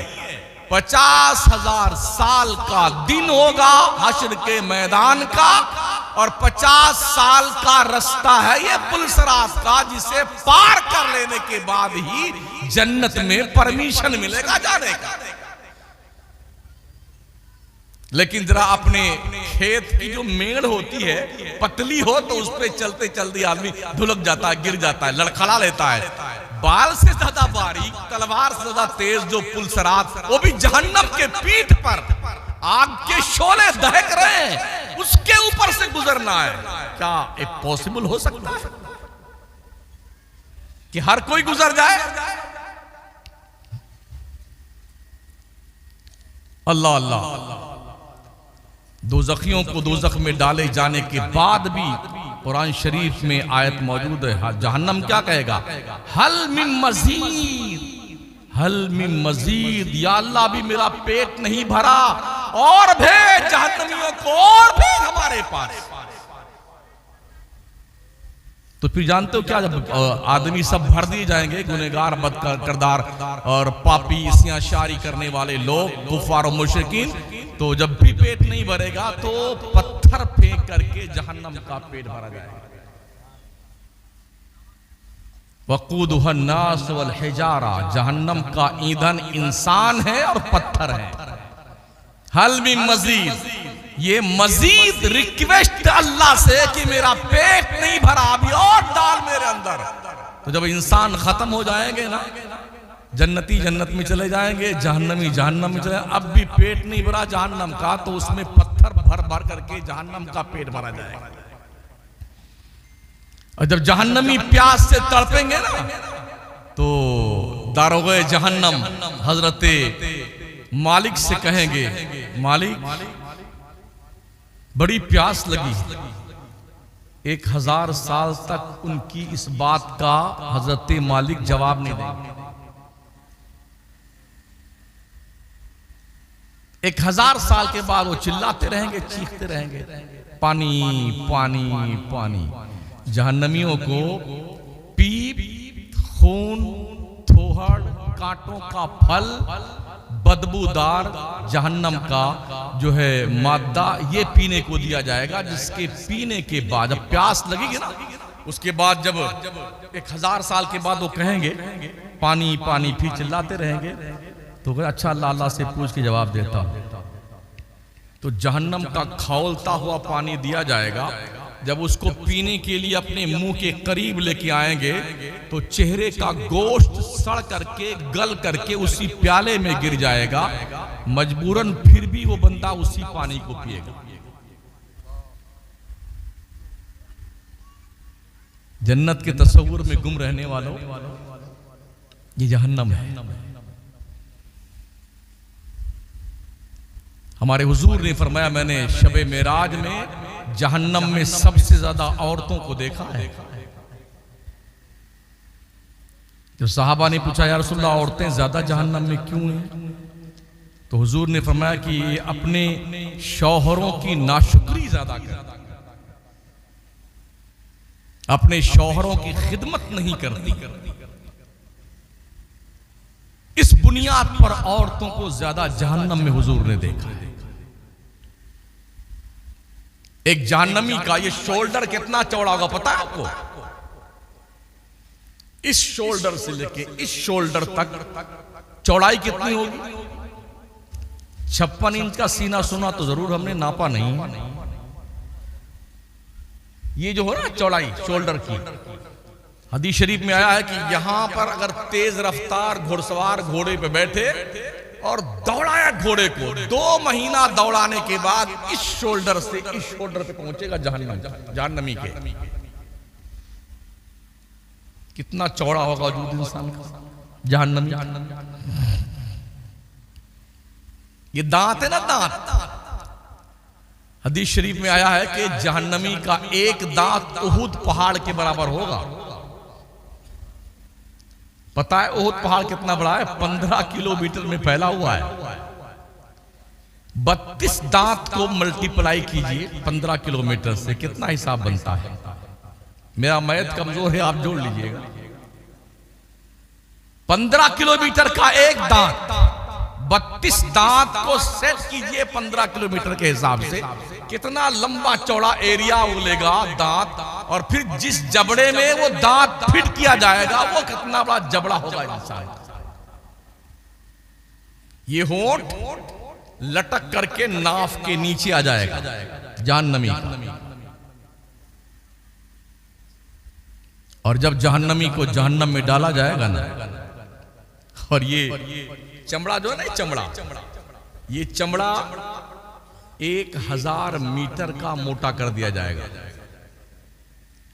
50,000 साल का दिन होगा हश्र के मैदान का, और 50 साल का रास्ता है ये पुलसरात का, जिसे पार कर लेने के बाद ही जन्नत में परमिशन मिलेगा जाने का। लेकिन जरा अपने खेत की जो मेड़ होती है पतली हो तो उस पर चलते चलते आदमी धुलक जाता है, गिर जाता है, लड़खड़ा लेता है। बाल से ज्यादा बारीक, तलवार से ज्यादा तेज जो पुलसरात, वो भी जहन्नम के पीठ पर आग के शोले दहक रहे हैं, उसके ऊपर से गुजरना है। क्या ये पॉसिबल हो सकता है कि हर कोई गुजर जाए? अल्लाह अल्लाह। दोज़खियों को दोज़ख में डाले जाने के बाद भी कुरान शरीफ में आयत मौजूद है, जहन्नम क्या कहेगा? हल मिन मजीद, हल मिन मजीद, या अल्लाह भी मेरा पेट नहीं भरा, और भेज जहन्नमियों को और भेज हमारे पास। तो फिर जानते हो क्या, जब आदमी सब भर दिए जाएंगे, गुनहगार, बदकिरदार और पापी, इसियां शारी करने वाले लोग, कुफार और मुशरिकीन, तो जब भी पेट नहीं भरेगा तो पत्थर फेंक करके जहन्नम का पेट भरा जाएगा। वक़ूदुहा अन्नास वल हिजारा, जहन्नम का ईंधन इंसान है और पत्थर है। हल मिन मजीद, ये मजीद रिक्वेस्ट अल्लाह से कि मेरा पेट नहीं भरा, अभी और डाल मेरे अंदर। तो जब इंसान खत्म हो जाएंगे ना, जन्नती जन्नत में चले जाएंगे, जहन्नमी जहन्नम में चले, अब भी पेट नहीं भरा जहन्नम का, तो उसमें पत्थर भर भर करके जहन्नम का पेट भरा जाएगा। और जब जहन्नमी प्यास से तड़पेंगे ना, तो दारोगे जहन्नम हजरते मालिक से कहेंगे, मालिक बड़ी प्यास लगी। 1000 साल तक उनकी इस बात का हजरते मालिक जवाब नहीं देंगे। 1000 साल के बाद वो चिल्लाते रहेंगे, चीखते रहेंगे, पानी पानी पानी। जहन्नमियों को पीप, खून, थोहड़, कांटों का फल, बदबूदार जहन्नम का जो है मादा, ये पीने को दिया जाएगा, जिसके पीने के बाद जब प्यास लगेगी ना, उसके बाद जब 1000 साल के बाद वो कहेंगे पानी पानी, फिर चिल्लाते रहेंगे, तो अच्छा अल्लाह से पूछ के जवाब देता हूं। तो जहन्नम का खौलता हुआ पानी दिया जाएगा। जब उसको पीने के लिए अपने मुंह के करीब लेके आएंगे, तो चेहरे का गोश्त सड़ करके, गल करके उसी प्याले में गिर जाएगा। मजबूरन फिर भी वो बंदा उसी पानी को पिएगा। जन्नत के तस्वुर में गुम रहने वालों, ये जहन्नम है। हमारे हुजूर ने फरमाया, मैंने शबे मेराज में जहन्नम में सबसे ज्यादा औरतों को देखा है। जब साहबा ने पूछा, या रसूलल्लाह औरतें ज्यादा जहन्नम में क्यों हैं? तो हुजूर ने फरमाया कि ये अपने शौहरों की नाशुक्री ज्यादा करती, अपने शौहरों की खिदमत नहीं करती। इस बुनियाद पर औरतों को ज्यादा जहन्नम में हुजूर ने देखा है। एक जहन्नमी का ये शोल्डर कितना चौड़ा होगा पता है आपको? इस शोल्डर से लेके इस शोल्डर तक चौड़ाई कितनी होगी? 56 इंच का सीना सुना तो जरूर हमने नापा नहीं। ये जो हो ना चौड़ाई शोल्डर की, हदीस शरीफ में आया है कि यहां पर अगर तेज रफ्तार घुड़सवार घोड़े पे बैठे और दौड़ाया घोड़े को, 2 महीना दौड़ाने के बाद इस शोल्डर से इस शोल्डर पे पहुंचेगा जहन्नमी के। कितना चौड़ा होगा वजूद इंसान का जहन्नमी। ये दांत है ना, दांत। हदीस शरीफ में आया है कि जहन्नमी का एक दांत उहुद पहाड़ के बराबर होगा। पता है उहुद पहाड़ कितना बड़ा है? 15 किलोमीटर में फैला हुआ है। 32 दांत को मल्टीप्लाई कीजिए 15 किलोमीटर से, कितना हिसाब बनता है? मेरा मैथ कमजोर है, आप जोड़ लीजिएगा। 15 किलोमीटर का एक दांत, 32 दांत को सेट कीजिए 15 किलोमीटर के हिसाब से, कितना लंबा चौड़ा एरिया उगलेगा दांत। और फिर जिस जबड़े में वो दांत फिट किया जाएगा वो कितना बड़ा जबड़ा होगा इंसान। ये होंठ लटक करके नाफ के नीचे आ जाएगा जहन्नमी। और जब जहन्नमी को जहन्नम में डाला जाएगा ना, और ये चमड़ा जो है ना, चमड़ा, ये चमड़ा 1000 मीटर का मोटा कर दिया जाएगा।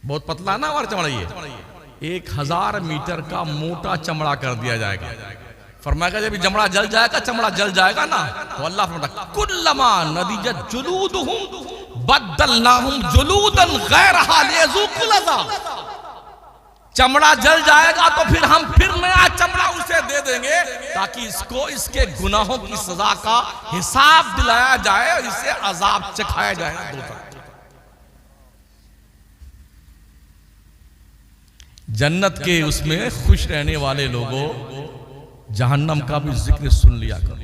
बहुत पतला ना हमारा चमड़ा, ये 1000 मीटर का मोटा चमड़ा कर दिया जाएगा। फरमाएगा जब चमड़ा जल जाएगा, चमड़ा जल जाएगा ना, तो अल्लाह फरमाता कुल्लमा नदिजत जुलूदुहुम बद्दलनाहुम जुलूदन गैरहा लियज़ूकुल अज़ाब। चमड़ा जल जाएगा तो फिर हम फिर नया चमड़ा उसे दे देंगे ताकि इसको इसके गुनाहों की सजा का हिसाब दिलाया जाए और इसे अजाब चखाया जाएगा दोज़ख। जन्नत के उसमें खुश रहने वाले लोगों जहन्नम का भी जिक्र सुन लिया करो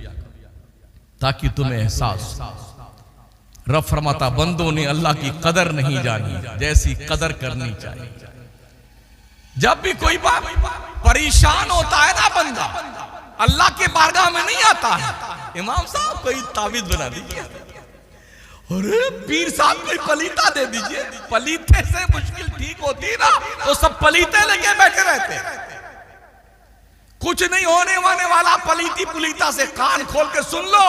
ताकि तुम्हें एहसास। रब फरमाता बंदों ने अल्लाह की कदर नहीं जानी जैसी कदर करनी चाहिए। जब भी कोई बात परेशान होता है ना बंदा, अल्लाह के बारगाह में नहीं आता है, इमाम साहब कोई तावीज बना दीजिए, अरे पीर साहब कोई पलीता दे दीजिए। पलीते से मुश्किल ठीक होती ना तो सब पलीते लेके बैठे रहते। कुछ नहीं होने वाला पलीती पुलीता से कान खोल के सुन लो।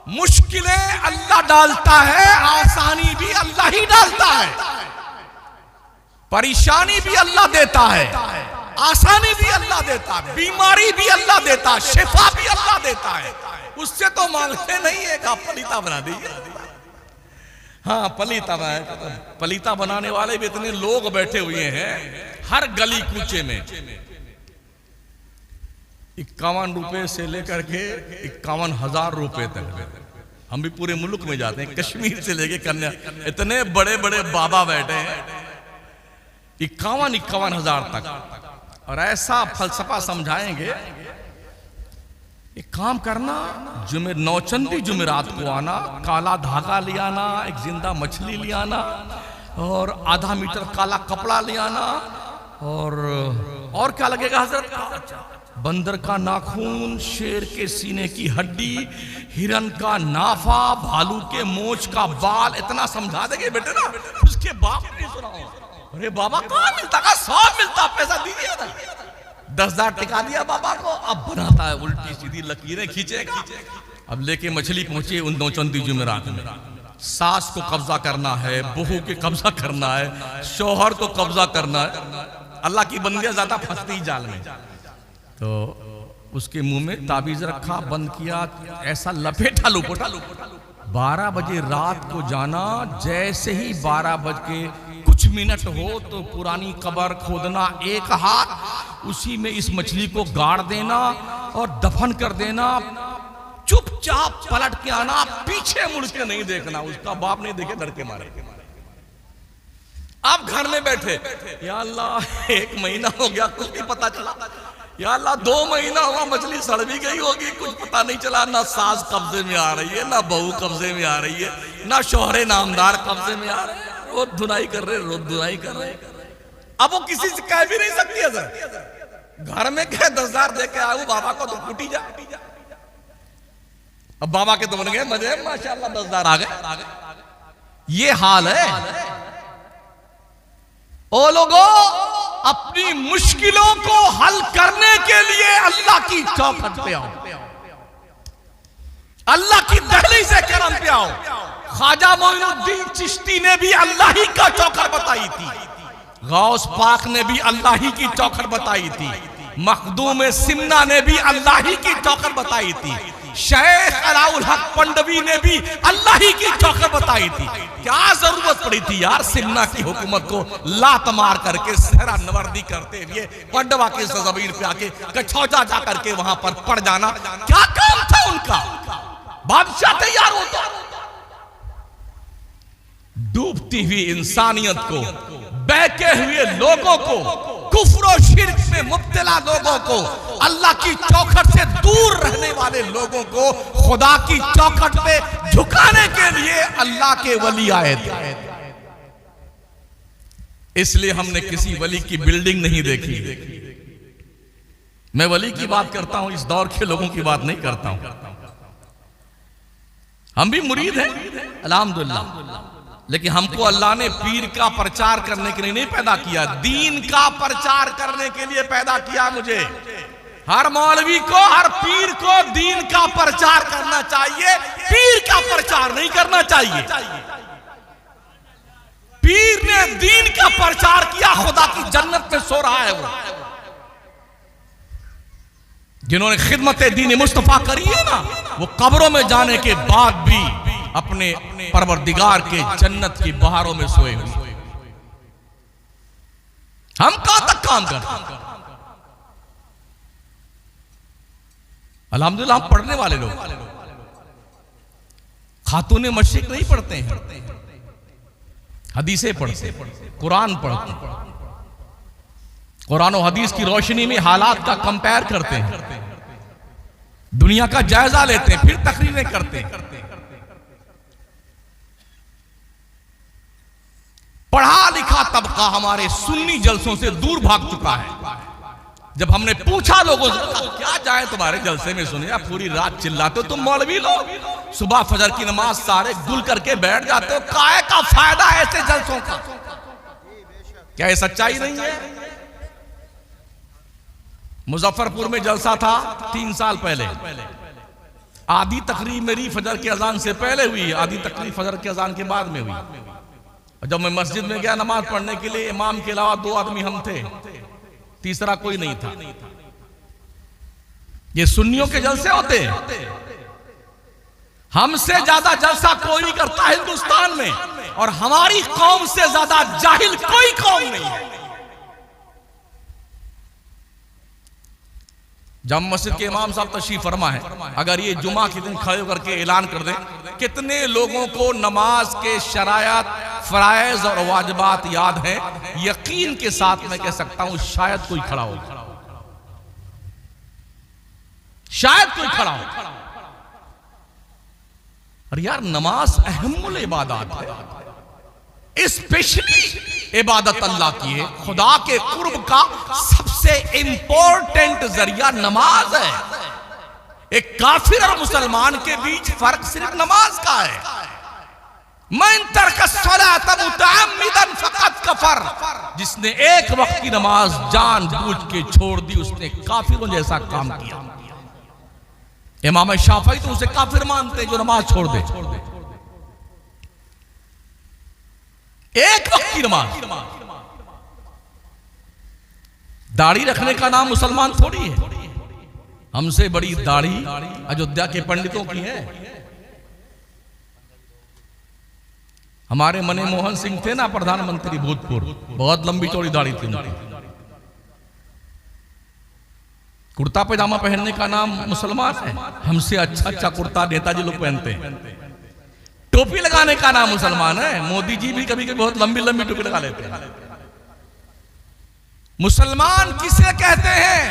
मुश्किलें अल्लाह डालता है, आसानी भी अल्लाह ही डालता है। परेशानी भी अल्लाह देता है, आसानी भी अल्लाह देता है, बीमारी भी अल्लाह देता है, शिफा भी अल्लाह देता है। उससे तो मांगते नहीं है, आप पलीता बना दीजिए। हाँ पलीता पलीता बनाने वाले भी इतने लोग बैठे हुए हैं हर गली कूचे में। 51 रुपए से लेकर के 51,000 रुपए तक। हम भी पूरे मुल्क में जाते हैं, कश्मीर से लेके कन्या, इतने बड़े बड़े बाबा बैठे हैं 51,000 तक। और ऐसा फलसफा समझाएंगे, एक काम करना, नौचंदी जुमेरात को आना, काला धागा ले आना, एक जिंदा मछली ले आना और आधा मीटर काला कपड़ा ले आना, और क्या लगेगा हजरत? बंदर का नाखून, शेर के सीने की हड्डी, हिरन का नाफा, भालू के मोछ का बाल। इतना समझा देंगे बेटे ना, उसके बाप नहीं सुनाओ। अरे बाबा कहाँ मिलता का? 100 मिलता, पैसा दीजिए ना। 10,000 टिका दिया बाबा को, अब बनाता है उल्टी सीधी लकीरें खींचेगा। अब लेके मछली पहुंची उन नौचंदी जुमेरात में। सास को कब्जा करना है, बहू के कब्जा करना है, शौहर को कब्जा करना है। अल्लाह की बंदियां ज्यादा फंसती जाल में। तो उसके मुंह में ताबीज रखा, बंद किया, ऐसा लपेटा लुपोटा। 12 बजे रात को जाना, जैसे ही 12 बज के कुछ मिनट हो तो पुरानी कब्र खोदना, एक हाथ उसी में इस मछली को गाड़ देना और दफन कर देना। चुपचाप पलट के आना, पीछे मुड़ के नहीं देखना। उसका बाप नहीं देखे, डर के मारे। आप घर में बैठे, या अल्लाह 1 महीना हो गया कुछ नहीं पता चला, या अल्लाह 2 महीना हुआ मछली सड़ भी गई होगी, कुछ पता नहीं चला। ना सास कब्जे में आ रही है, ना बहू कब्जे में आ रही है, ना शौहरे नामदार कब्जे में आ रहे हैं। रोज धुनाई कर रहे, रोज धुनाई कर रहे। अब वो किसी से कह भी नहीं सकती है सर, घर में क्या 10,000 दे के आऊ बाबा को तो कुटी जा। अब बाबा के तो बन गए मजे, माशाल्लाह 10,000 आ गए। ये हाल है। ओ लोगों, अपनी मुश्किलों को हल करने के लिए अल्लाह की चौखट पे आओ, अल्लाह की दहलीज से करम पे आओ। ख्वाजा मोइनुद्दीन चिश्ती ने भी अल्लाह ही का चौखट बताई थी, गौस पाक ने भी अल्लाह ही की चौखट बताई थी, मखदूम सिमना ने भी अल्लाह ही की चौखट बताई थी, शेख अलाउल हक पंडवी ने भी अल्लाह ही की चौखट बताई थी। क्या जरूरत पड़ी थी यार सिमना की हुकूमत को लात मार करके सहरा नवर्दी करते हुए पंडवा की जमीन पे आके कछौजा जा करके वहां पर पड़ जाना? क्या काम था उनका? बादशाह तैयार होता। डूबती हुई इंसानियत को, बहके हुए लोगों को, कुफ्र और शिर्क में मुब्तला लोगों को, अल्लाह की चौखट से दूर रहने वाले लोगों को खुदा की चौखट पे झुकाने के लिए अल्लाह के वली आए थे। इसलिए हमने किसी वली की बिल्डिंग नहीं देखी। मैं वली की बात करता हूं, इस दौर के लोगों की बात नहीं करता हूं। हम भी मुरीद हैं अल्हम्दुलिल्लाह, लेकिन हमको अल्लाह ने पीर का प्रचार करने के लिए नहीं पैदा किया, दीन का प्रचार करने के लिए पैदा किया मुझे। हर मौलवी को, हर पीर को दीन का प्रचार करना चाहिए, पीर का प्रचार नहीं करना चाहिए। पीर ने दीन का प्रचार किया, खुदा की जन्नत में सो रहा है वो। जिन्होंने खिदमत दीन मुस्तफा करी है ना, वो कब्रों में जाने के बाद भी अपने परवरदिगार के जन्नत की बहारों में सोए हुए। हम कहां तक काम करते? अल्हम्दुलिल्लाह हम पढ़ने वाले लोग, खातूने मशरिक नहीं पढ़ते हैं, हदीसें पढ़ते, कुरान पढ़ते, कुरान और हदीस की रोशनी में हालात का कंपेयर करते हैं, दुनिया का जायजा लेते हैं, फिर तकरीरें करते हैं। पढ़ा लिखा तबका हमारे सुन्नी जलसों से दूर भाग चुका है। जब हमने पूछा लोगों से क्या जाए तुम्हारे जलसे में, सुने आप पूरी रात चिल्लाते हो तुम मौलवी लोग, सुबह फजर की नमाज सारे गुल करके बैठ जाते हो, काहे का फायदा है ऐसे जलसों का? क्या ये सच्चाई नहीं है? मुजफ्फरपुर में जलसा था 3 साल पहले, आधी तकरीब मेरी फजर की अजान से पहले हुई, आधी तकरीब फजर की अजान के बाद में हुई। जब मैं मस्जिद में गया नमाज पढ़ने के लिए, इमाम के अलावा 2 आदमी हम थे, तीसरा कोई नहीं था। ये सुन्नियों के जलसे होते हैं, हमसे ज्यादा जलसा कोई नहीं करता हिंदुस्तान में, और हमारी कौम से ज्यादा जाहिल कोई कौम नहीं है। जब मस्जिद के इमाम साहब तशरीफ फरमा है, अगर ये जुमा के दिन खड़े होकर के ऐलान कर दें कितने लोगों को नमाज के शरायत, फराइज और वाजिबात याद हैं, यकीन के साथ मैं कह सकता हूं शायद कोई खड़ा हो, शायद कोई खड़ा हो। और यार नमाज अहमुल इबादत है, स्पेशली इबादत अल्लाह की है, खुदा के कुर्ब का सबसे इंपॉर्टेंट जरिया नमाज है। एक काफिर और मुसलमान के बीच फर्क सिर्फ नमाज का है। मन तरक सलात मुतअम्मिदन फकत कफर, जिसने एक वक्त की नमाज जानबूझ के छोड़ दी उसने काफिरों जैसा काम किया। इमाम शाफई तो उसे काफिर मानते जो नमाज छोड़ दे, एक वक्त की नमाज। दाढ़ी रखने का नाम मुसलमान थोड़ी है, हमसे बड़ी दाढ़ी अयोध्या के पंडितों की है। हमारे मनमोहन सिंह थे ना प्रधानमंत्री भूतपूर्व, बहुत लंबी चौड़ी दाढ़ी थी उनकी। कुर्ता पैजामा पहनने का नाम मुसलमान है, हमसे अच्छा कुर्ता नेताजी लोग पहनते हैं। टोपी लगाने का नाम मुसलमान है, मोदी जी भी कभी कभी बहुत लंबी लंबी टोपी लगा लेते हैं। मुसलमान किसे कहते हैं?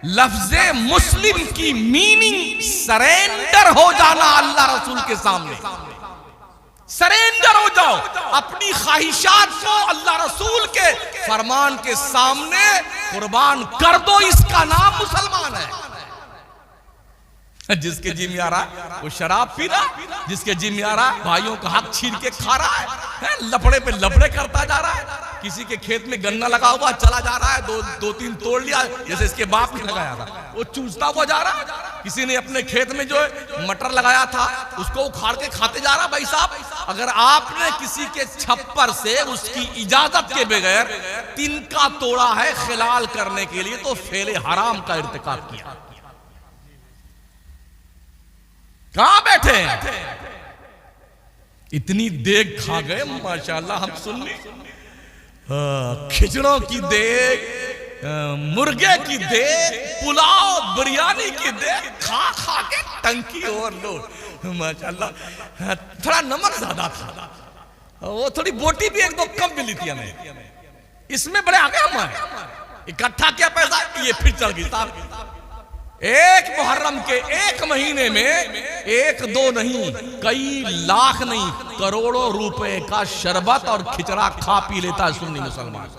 लफ्ज़े मुस्लिम की मीनिंग सरेंडर हो जाना अल्लाह रसूल के सामने, सरेंडर हो जाओ, अपनी ख्वाहिशात को अल्लाह रसूल के फरमान के सामने कुर्बान कर दो। इसका नाम मुसलमान है। जिसके जी में आ रहा वो शराब पी रहा, जिसके जी में आ रहा भाइयों का हक छीन के खा रहा है, लफड़े पे लफड़े करता जा रहा है। किसी के खेत में गन्ना लगा हुआ चला जा रहा है, दो तीन तोड़ लिया, जैसे इसके बाप ने लगाया था, वो चूसता हुआ जा रहा है। किसी ने अपने खेत में जो है मटर लगाया था उसको उखाड़ के खाते जा रहा। भाई साहब, अगर आपने किसी के छप्पर से उसकी इजाजत के बगैर तिनका तोड़ा है खिलाल करने के लिए, तो फेले हराम का इर्तिकाब किया। कहां बैठे हैं? इतनी देग खा गए माशाल्लाह हम सुन्नी, खिचड़ों की देग, मुर्गे की देग, पुलाव बिरयानी की देग खा खा के टंकी ओवरलोड माशाल्लाह। थोड़ा नमक ज्यादा था, वो थोड़ी बोटी भी एक दो कम मिली थी हमें। इसमें बड़े आगे हम इकट्ठा किया पैसा, ये फिर चल गई साहब। एक मुहर्रम के एक महीने में एक दो नहीं, कई लाख नहीं, करोड़ों रुपए का शरबत और खिचड़ा खा पी लेता है सुन्नी मुसलमान।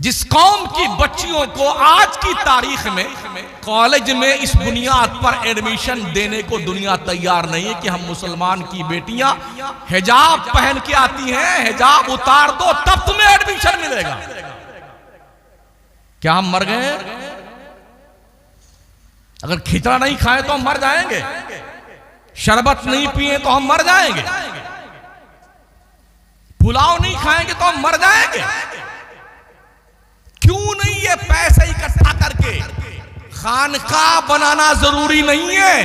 जिस कौम की बच्चियों को आज की तारीख में कॉलेज में इस बुनियाद पर एडमिशन देने को दुनिया तैयार नहीं है कि हम मुसलमान की बेटियां हिजाब पहन के आती हैं, हिजाब उतार दो तब तुम्हें एडमिशन मिलेगा। क्या हम मर गए? अगर खिचड़ा नहीं खाए तो हम मर जाएंगे, शरबत नहीं पिए तो हम मर जाएंगे, पुलाव नहीं खाएंगे तो हम मर जाएंगे। क्यों नहीं? ये पैसे इकट्ठा करके खानकाह बनाना जरूरी नहीं है।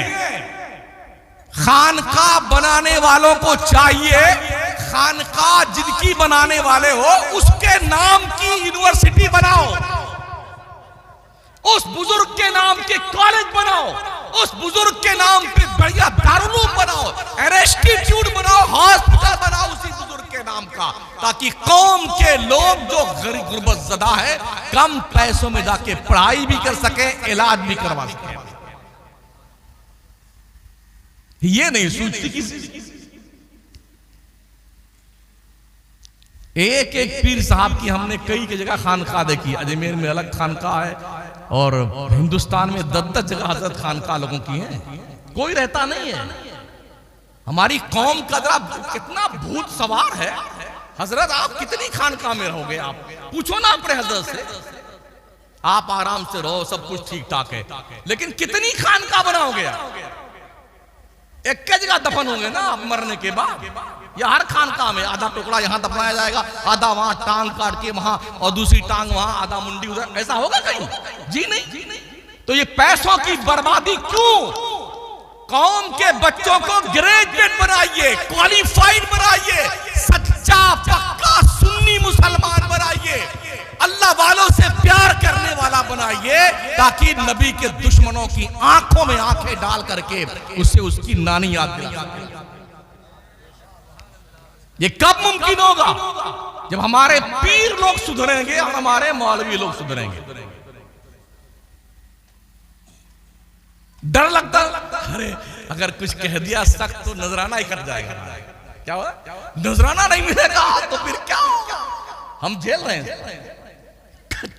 खानकाह बनाने वालों को चाहिए, खानकाह जिनकी बनाने वाले हो उसके नाम की यूनिवर्सिटी बनाओ, उस बुजुर्ग के नाम के कॉलेज बनाओ, उस बुजुर्ग के नाम पे बढ़िया दारुल बनाओ, इंस्टीट्यूट बनाओ, हॉस्पिटल बनाओ उसी बुजुर्ग के नाम का, ताकि कौम के लोग जो गरीब गुर्बत ज़दा है कम पैसों में जाके पढ़ाई भी कर सके, इलाज भी करवा सके। ये नहीं सोचती किसी। एक एक पीर साहब की हमने कई की जगह खानकाह देखी। अजमेर में अलग खानकाह है और हिंदुस्तान में 10-10 जगह हजरत खानकाह लोगों की है, कोई रहता नहीं है। हमारी कौम का जरा कितना भूत सवार है। हजरत आप कितनी खानकाह में रहोगे? आप पूछो ना अपने हजरत से। आप आराम से रहो, सब कुछ ठीक ठाक है, लेकिन कितनी खानकाह बनाओगे आप? एक जगह दफन होंगे ना आप मरने के बाद, या हर खानकाह में आधा टुकड़ा यहां दफनाया जाएगा, आधा वहां टांग काट के वहां और दूसरी टांग वहां, आधा मुंडी उधर, ऐसा होगा कहीं? जी नहीं। तो ये पैसों की बर्बादी क्यों? कौम के बच्चों को ग्रेजुएट बनाइए, क्वालिफाइड बनाइए, सच्चा पक्का सुन्नी मुसलमान बनाइए, अल्लाह वालों से प्यार करने वाला बनाइए, ताकि नबी के दुश्मनों की आंखों में आंखें डाल करके उससे उसकी नानी याद दिला। ये कब मुमकिन होगा? जब हमारे पीर लोग सुधरेंगे और हमारे मौलवी लोग सुधरेंगे। डर लगता, अरे अगर कुछ कह दिया सख्त तो नजराना ही कट जाएगा। क्या हुआ? नजराना नहीं मिलेगा तो फिर क्या होगा? हम झेल रहे हैं,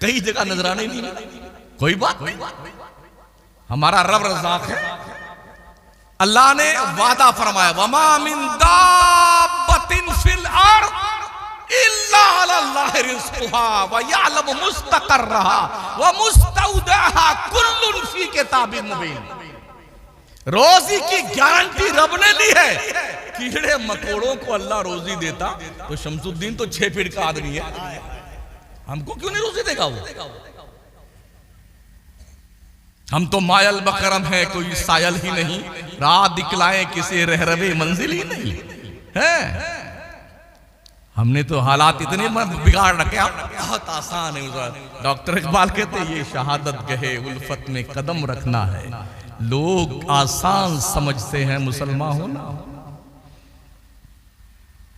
कई जगह नजराना ही नहीं मिला। कोई बात नहीं, हमारा रब रज़ाक है। अल्लाह ने वादा फरमाया, वमा मिन दाब्बतिन फिल अर्द इल्ला अल्लाह रिज़्कुहा व यअलमु मुस्तक़र्रहा व मुस्तौदअहा कुल्लुन फी किताबिन मुबीन। रोजी की गारंटी रब ने दी है। कीड़े मकोड़ों को अल्लाह रोजी देता तो शमसुद्दीन तो 6 फीट का आदमी है, हमको क्यों नहीं रोजी देगा वो? हम तो मायल बकरम है, कोई सायल ही नहीं, राह दिखलाए किसे रहरवे मंजिल ही नहीं है। हमने तो हालात इतने बिगाड़ रखे, बहुत आसान है। डॉक्टर इकबाल कहते हैं, ये शहादत गहे उल्फत में कदम रखना है, लोग आसान समझते हैं मुसलमान होना।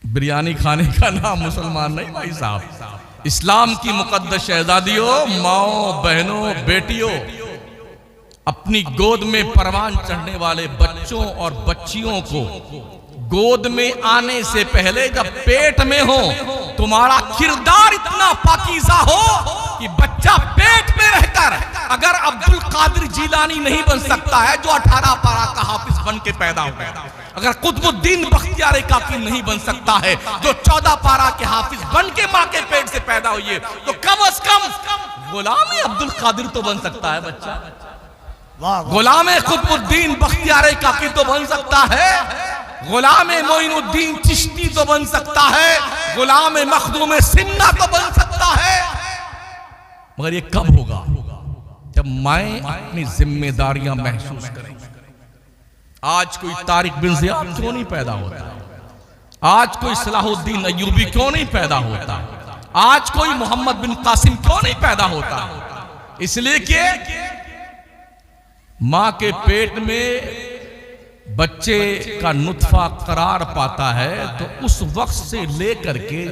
बिरयानी खाने का नाम मुसलमान नहीं भाई साहब। इस्लाम की मुकद्दस शहजादियों, माओ बहनों, बेटियों, अपनी गोद में परवान चढ़ने वाले बच्चों और बच्चियों को गोद में आने से पहले जब पेट में हो तुम्हारा किरदार इतना पाकीज़ा हो कि बच्चा पेट में रहकर अगर अब्दुल कादिर जीलानी नहीं बन सकता है जो 18 पारा का हाफिज बन के पैदा हुआ, अगर कुतुबुद्दीन बख्तियार काकी नहीं बन सकता है जो 14 पारा के हाफिज बन के मां के पेट से पैदा हुई है, तो कम से कम गुलाम अब्दुल कादिर तो बन सकता है बच्चा। गुलाम कुतुबुद्दीन बख्तियार काकी तो बन सकता है, गुलाम मोइनुद्दीन चिश्ती तो बन सकता है, गुलाम मखदूम सिन्ना तो बन सकता है। मगर ये कब होगा? जब माएं अपनी जिम्मेदारियां महसूस करेंगी। आज कोई तारिक बिन ज़ियाद क्यों नहीं पैदा होता? आज कोई सलाहुद्दीन अय्यूबी क्यों नहीं पैदा होता? आज कोई मोहम्मद बिन कासिम क्यों नहीं पैदा होता? इसलिए कि मां के पेट में बच्चे का नुत्फा करार पाता है तो उस वक्त से लेकर के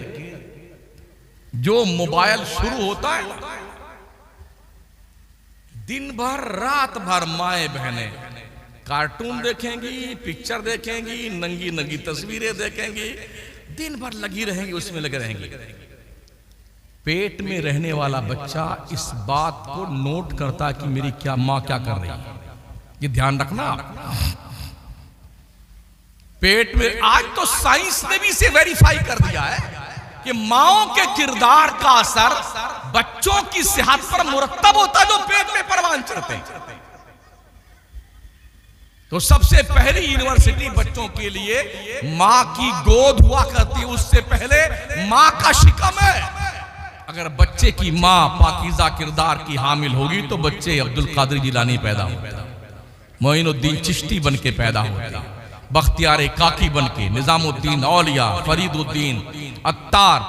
जो मोबाइल शुरू होता है, दिन भर रात भर माएं बहनें कार्टून देखेंगी, पिक्चर देखेंगी, नंगी नंगी तस्वीरें देखेंगी, दिन भर लगी रहेंगी, उसमें लगे रहेंगी। पेट में रहने वाला बच्चा इस बात को नोट करता कि मेरी क्या मां क्या कर रही है, ये ध्यान रखना। पेट में आज तो साइंस ने भी इसे वेरीफाई कर दिया है कि माओं के किरदार का असर बच्चों की सेहत पर मुरत्तब होता है जो पेट में परवान चढ़ते हैं। तो सबसे पहली यूनिवर्सिटी बच्चों के लिए मां की गोद हुआ करती है, उससे पहले मां का शिकम है। अगर बच्चे की मां पाकीज़ा किरदार की हामिल होगी तो बच्चे अब्दुल कादिर जिलानी पैदा होगा, मोइनुद्दीन चिश्ती बन के पैदा होगा, बख्तियार काकी बन के, निजामुद्दीन औलिया, फरीदुद्दीन अत्तार,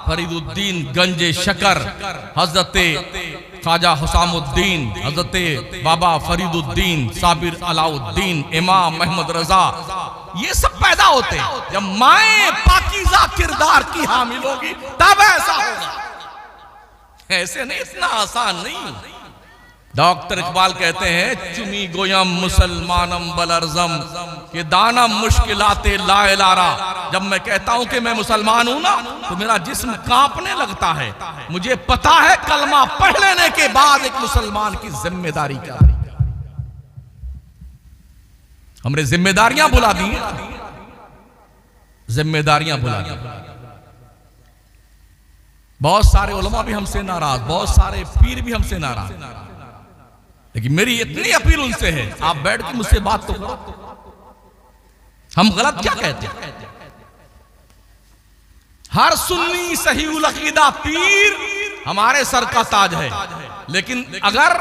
फरीदुद्दीन गंजे शकर, हजरते ख्वाजा हुसामुद्दीन, हजरते बाबा फरीदुद्दीन, साबिर अलाउद्दीन, इमाम अहमद रजा, ये सब पैदा होते हैं जब माएं पाकीज़ा किरदार की हामिल होगी तब ऐसा होगा। ऐसे नहीं, इतना आसान नहीं। डॉक्टर इकबाल कहते हैं चुमी गोयम मुसलमानम बलरजम कि दाना मुश्किलाते लाएलारा। जब मैं कहता हूं कि मैं मुसलमान हूं ना तो मेरा जिस्म कांपने लगता है। मुझे पता है कलमा पढ़ लेने के बाद एक मुसलमान की जिम्मेदारी क्या है। हमने जिम्मेदारियां भुला दी, जिम्मेदारियां भुला दी। बहुत सारे उलमा भी हमसे नाराज, बहुत सारे पीर भी हमसे नाराज, लेकिन मेरी इतनी अपील उनसे है आप बैठ के मुझसे बात तो करो। हम गलत क्या कहते हैं? हर सुन्नी सही उल अकीदा पीर हमारे सर का ताज है, लेकिन अगर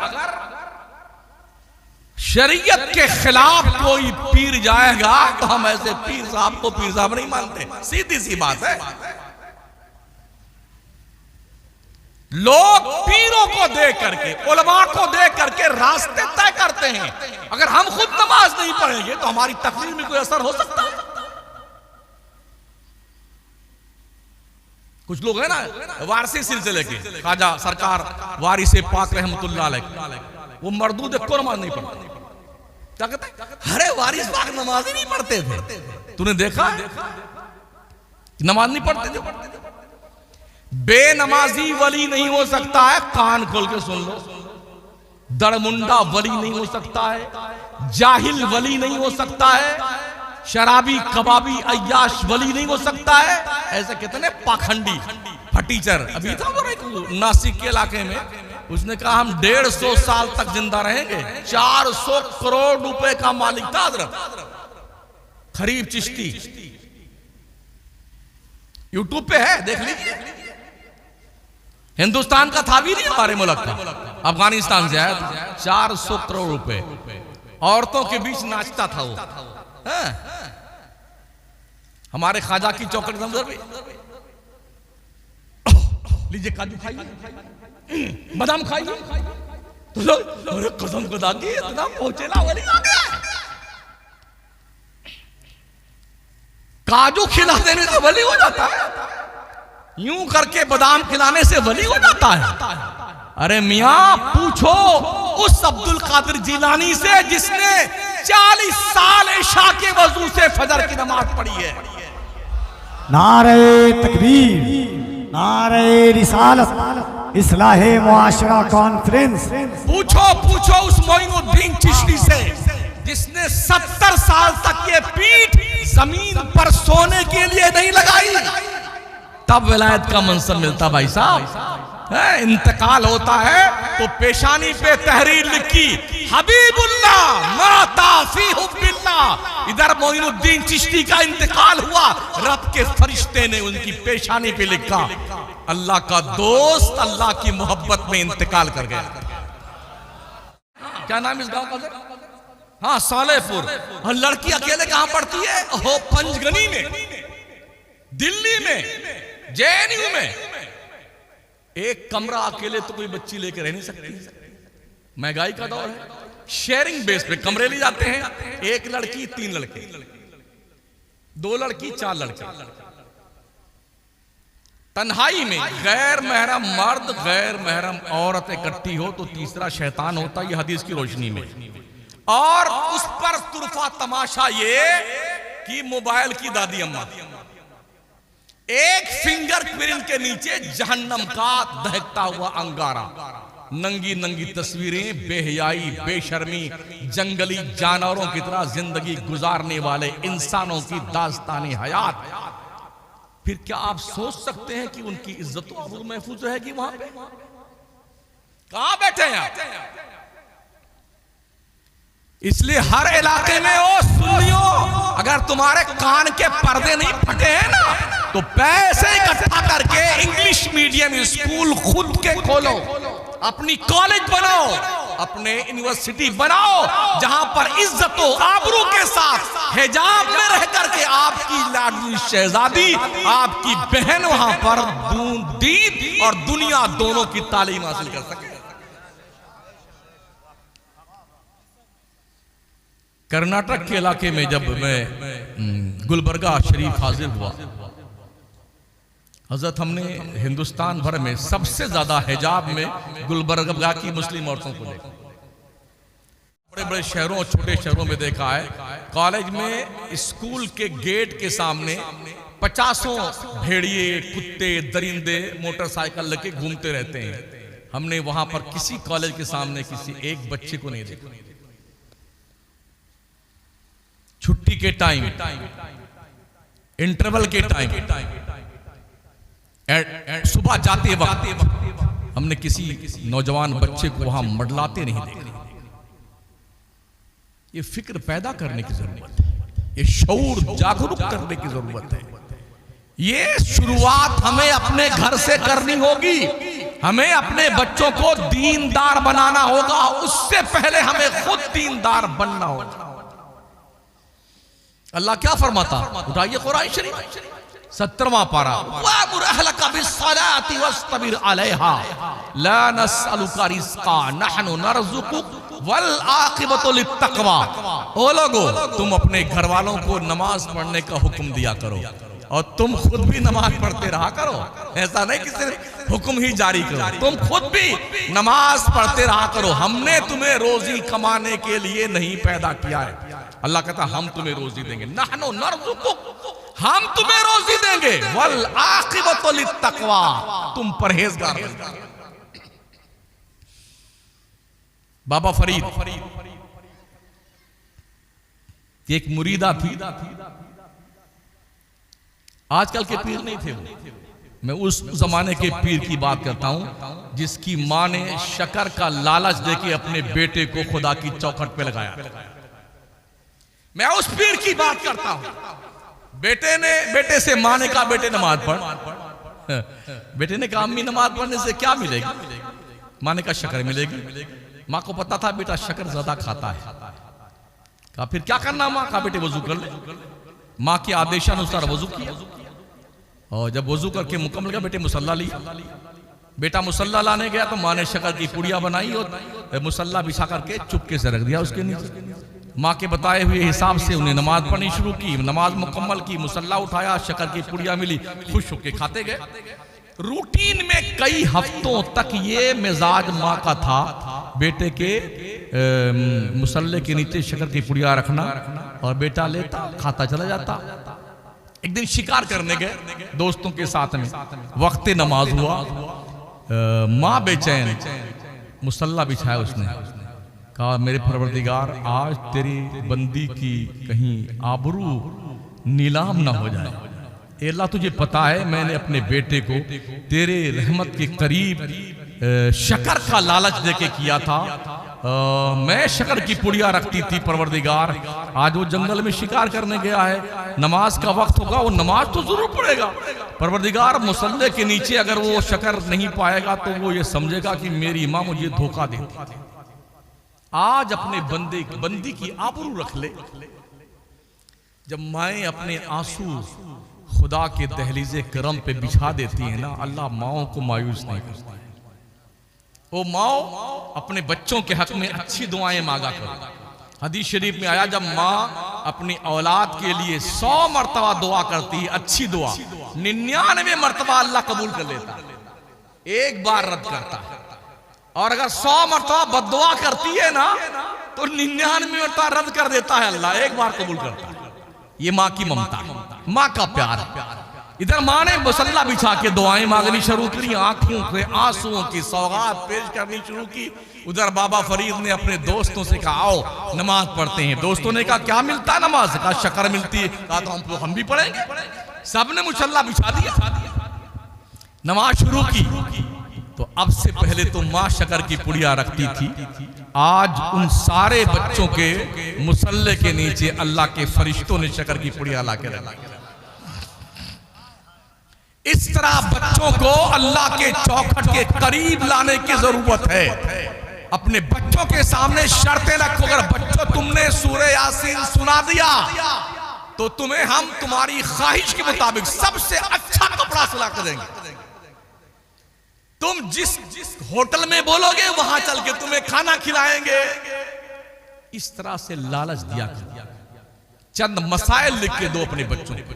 शरीयत के खिलाफ कोई पीर जाएगा तो हम ऐसे पीर साहब को पीर साहब नहीं मानते। सीधी सी बात है। लोग पीरों को देख करके, उलमा को देख करके रास्ते तय करते हैं। अगर हम खुद नमाज नहीं पढ़ेंगे तो हमारी तकरीर में कोई असर हो सकता है? कुछ लोग हैं ना वारसी सिलसिले के, ख्वाजा सरकार वारिस पाक रहमतुल्लाह अलैह, वो मर्दूद को नमाज नहीं पढ़ते। क्या कहते हैं? अरे वारिस पाक नमाज ही नहीं पढ़ते थे। तूने देखा नमाज नहीं पढ़ते थे? बेनमाजी वली नहीं हो सकता है, कान खोल के सुन लो। दरमुंडा वली नहीं हो सकता है, जाहिल वली नहीं हो सकता है, शराबी कबाबी अय्याश वली नहीं हो सकता है। ऐसे कितने पाखंडी फटीचर। अभी था वो नासिक के इलाके में, उसने कहा हम 150 साल तक जिंदा रहेंगे। 400 करोड़ रुपए का मालिक था हजरत खरीब चिश्ती। यूट्यूब पे है, देख लीजिए। हिंदुस्तान का था भी नहीं, हमारे मुल्क का, अफगानिस्तान से आया था। 400 करोड़ रुपए, औरतों के बीच नाचता था वो। हमारे ख्वाजा की चौखट भी लीजिए, काजू खाइए, बादाम खाइए, तो लोग कसम खुदा की इतना पहुंचेला वाली आ गया। काजू खिला देने से वली हो जाता है, यूं करके बादाम खिलाने से वली हो जाता है। अरे मियां पूछो उस अब्दुल कादिर जिलानी से जिसने 40 साल इशा के वजू से फजर की नमाज पढ़ी है। नारे तकबीर, नारे रिसालत, इस्लाहे मुआशरा कॉन्फ्रेंस। पूछो उस मोइनुद्दीन चिश्ती से जिसने 70 साल तक ये पीठ जमीन पर सोने के लिए नहीं लगाई, तब विलायत का मंसब मिलता। भाई साहब इंतकाल होता है तो पेशानी पे तहरीर लिखी, हबीबुल्लाह माता फी हुब्बिल्लाह। इधर मोइनुद्दीन चिश्ती का इंतकाल हुआ, रब के फरिश्ते ने उनकी पेशानी पे लिखा, अल्लाह का दोस्त अल्लाह की मोहब्बत में इंतकाल कर गया। क्या नाम इस गांव का? हाँ, सालेपुर। और लड़की अकेले कहां पढ़ती है? हो, पंचगनी में, दिल्ली में, जेएनयू में। एक कमरा अकेले तो कोई बच्ची लेकर रह नहीं सकती। महंगाई का दौर है, शेयरिंग बेस पे कमरे ले जाते हैं। एक लड़की 3 लड़के, 2 लड़की 4 लड़के। तन्हाई में गैर महरम मर्द गैर महरम औरत इकट्ठी हो तो तीसरा शैतान होता है, ये हदीस की रोशनी में। और उस पर तुरफा तमाशा ये कि मोबाइल की दादी अम्मा, एक फिंगर प्रिंट के नीचे जहन्नम का दहकता हुआ अंगारा, नंगी नंगी तस्वीरें, बेहयाई, बेशर्मी, जंगली जानवरों की तरह जिंदगी गुजारने वाले इंसानों की दास्तानी हयात। फिर क्या आप सोच सकते हैं कि उनकी इज्जत और महफूज रहेगी वहां पे? कहां बैठे हैं आप? इसलिए हर इलाके में ओ सुनियो, अगर तुम्हारे कान के पर्दे नहीं फटे हैं ना, तो पैसे इकट्ठा करके इंग्लिश मीडियम स्कूल खुद के खोलो, अपनी कॉलेज बनाओ, अपने यूनिवर्सिटी बनाओ, जहां पर इज्जत और आबरू के साथ हिजाब में रह करके आपकी लाडली शहजादी, आपकी बहन वहां पर दीन और दुनिया दोनों की तालीम हासिल कर सके। कर्नाटक के इलाके में जब मैं गुलबर्गा शरीफ हाजिर हुआ, हजरत हमने हिंदुस्तान भर में सबसे ज्यादा हिजाब में गुलबर्गा की मुस्लिम औरतों को देखा। बड़े बड़े शहरों और छोटे शहरों में देखा है, कॉलेज में स्कूल के गेट के सामने 50 भेड़िए, कुत्ते, दरिंदे मोटरसाइकिल लेके घूमते रहते हैं। हमने वहां पर किसी कॉलेज के सामने किसी एक बच्चे को नहीं देखा। छुट्टी के टाइम, इंटरवल के टाइम, सुबह जाते वक्त हमने किसी नौजवान बच्चे को वहां मडलाते नहीं देखा। ये फिक्र पैदा करने की जरूरत है, ये शऊर जागरूक करने की जरूरत है। ये शुरुआत हमें अपने घर से करनी होगी। हमें अपने बच्चों को दीनदार बनाना होगा, उससे पहले हमें खुद दीनदार बनना होगा। अल्लाह क्या फरमाता, उठाइए कुरान शरीफ 17वां पारा, वामुर अहलका बिस्सलाति वस्तबिर अलैहा ला नसअलुका रिज़्क़ा नहनु नरज़ुकुक वल आक़िबतु लित्तक़वा। ओ लोगो, तुम अपने घर वालों को नमाज पढ़ने का हुक्म दिया करो और तुम खुद भी नमाज पढ़ते रहा करो। ऐसा नहीं कि सिर्फ हुक्म ही जारी करो, तुम खुद भी नमाज पढ़ते रहा करो। हमने तुम्हें रोजी कमाने के लिए नहीं पैदा किया है। अल्लाह कहता हम तुम्हें रोजी देंगे, नहनु नरज़ुकुक, हम तुम्हें रोजी देंगे, वल आक़िबतु लित्तक़वा, तुम परहेजगार बनो। बाबा फरीद एक मुरीदा थी, आजकल के पीर नहीं थे वो, मैं उस जमाने के पीर की बात करता हूं जिसकी मां ने शकर का लालच देके अपने बेटे को खुदा की चौखट पे लगाया। मैं उस पीर की बात करता हूं। बेटे से मां ने कहा बेटे नमाज पढ़। बेटे ने कहा अम्मी नमाज पढ़ने से क्या मिलेगी? मां ने कहा शक्कर मिलेगी। मां को पता था बेटा शक्कर ज्यादा खाता है। कहा फिर क्या करना? मां कहा बेटे वजू कर ले। मां के आदेशानुसार वजू किया और जब वजू करके मुकम्मल किया, बेटे मुसल्ला लिया। बेटा मुसल्ला लाने गया तो मां ने शक्कर की पुड़िया बनाई और मुसल्ला बिछा करके चुपके से रख दिया उसके नीचे। मां के बताए हुए हिसाब से उन्हें नमाज पढ़नी शुरू की, नमाज मुकम्मल की, मुसल्ला उठाया, शक्कर की पुड़िया मिली, खुश होके खाते गए। रूटीन में कई हफ्तों तक ये मिजाज मां का था बेटे के मुसल्ले के नीचे शक्कर की पुड़िया रखना और बेटा लेता खाता चला जाता। एक दिन शिकार करने गए दोस्तों के साथ में, वक्त नमाज हुआ, माँ बेचैन, मुसल्ला बिछाया उसने, कहा मेरे परवरदिगार आज तेरी बंदी की कहीं आबरू नीलाम ना हो जाए। ए अल्लाह तुझे पता है मैंने अपने बेटे को तेरे रहमत के करीब शक्कर का लालच देके किया था, मैं शक्कर की पुड़िया रखती थी परवरदिगार, आज वो जंगल में शिकार करने गया है, नमाज का वक्त होगा, वो नमाज तो जरूर पढ़ेगा परवरदिगार, मुसल्ले के नीचे अगर वो शक्कर नहीं पाएगा तो वो ये समझेगा कि मेरी माँ मुझे धोखा देती थी। आज अपने बंदी की आबरू रख ले। जब माएँ अपने आंसू खुदा के दहलीज़े करम पे बिछा देती है ना, अल्लाह माओं को मायूस नहीं करता। वो माओ अपने बच्चों के हक में अच्छी दुआएं मांगा करो। हदीस शरीफ में आया जब माँ अपनी औलाद के लिए 100 मरतबा दुआ करती है, अच्छी दुआ 99 मरतबा अल्लाह कबूल कर लेता है, एक बार रद्द करता है। और अगर 100 मरतबा बद्दुआ करती है ना तो 99 मरतबा रद्द कर देता है अल्लाह, एक बार कबूल करता है। ये माँ की ममता, माँ का प्यार। इधर माँ ने मुसल्ला बिछा के दुआएं मांगनी शुरू की, आंखों से आंसुओं की सौगात पेश करनी शुरू की। उधर बाबा फरीद ने अपने दोस्तों से कहा आओ नमाज पढ़ते हैं। दोस्तों ने कहा क्या मिलता है नमाज? कहा शक्कर मिलती है। कहा तो हम भी पढ़ेंगे। सबने मुसल्ला बिछा दिया, नमाज शुरू की। तो अब से पहले तो माँ शक्कर की पुड़िया रखती थी, आज उन सारे बच्चों के मुसल्ले के नीचे अल्लाह के फरिश्तों ने शक्कर की पुड़िया ला के रखा। इस तरह बच्चों को अल्लाह के चौखट के करीब लाने की जरूरत है। अपने बच्चों के सामने शर्तें रखो, अगर बच्चों तुमने सूरह यासीन सुना दिया तो तुम्हें हम तुम्हारी ख्वाहिश के मुताबिक सबसे अच्छा कपड़ा सिला कर देंगे, तुम जिस होटल में बोलोगे वहां चल के तुम्हें खाना खिलाएंगे। इस तरह से लालच दिया कर, चंद मसाइल लिख के दो अपने बच्चों को,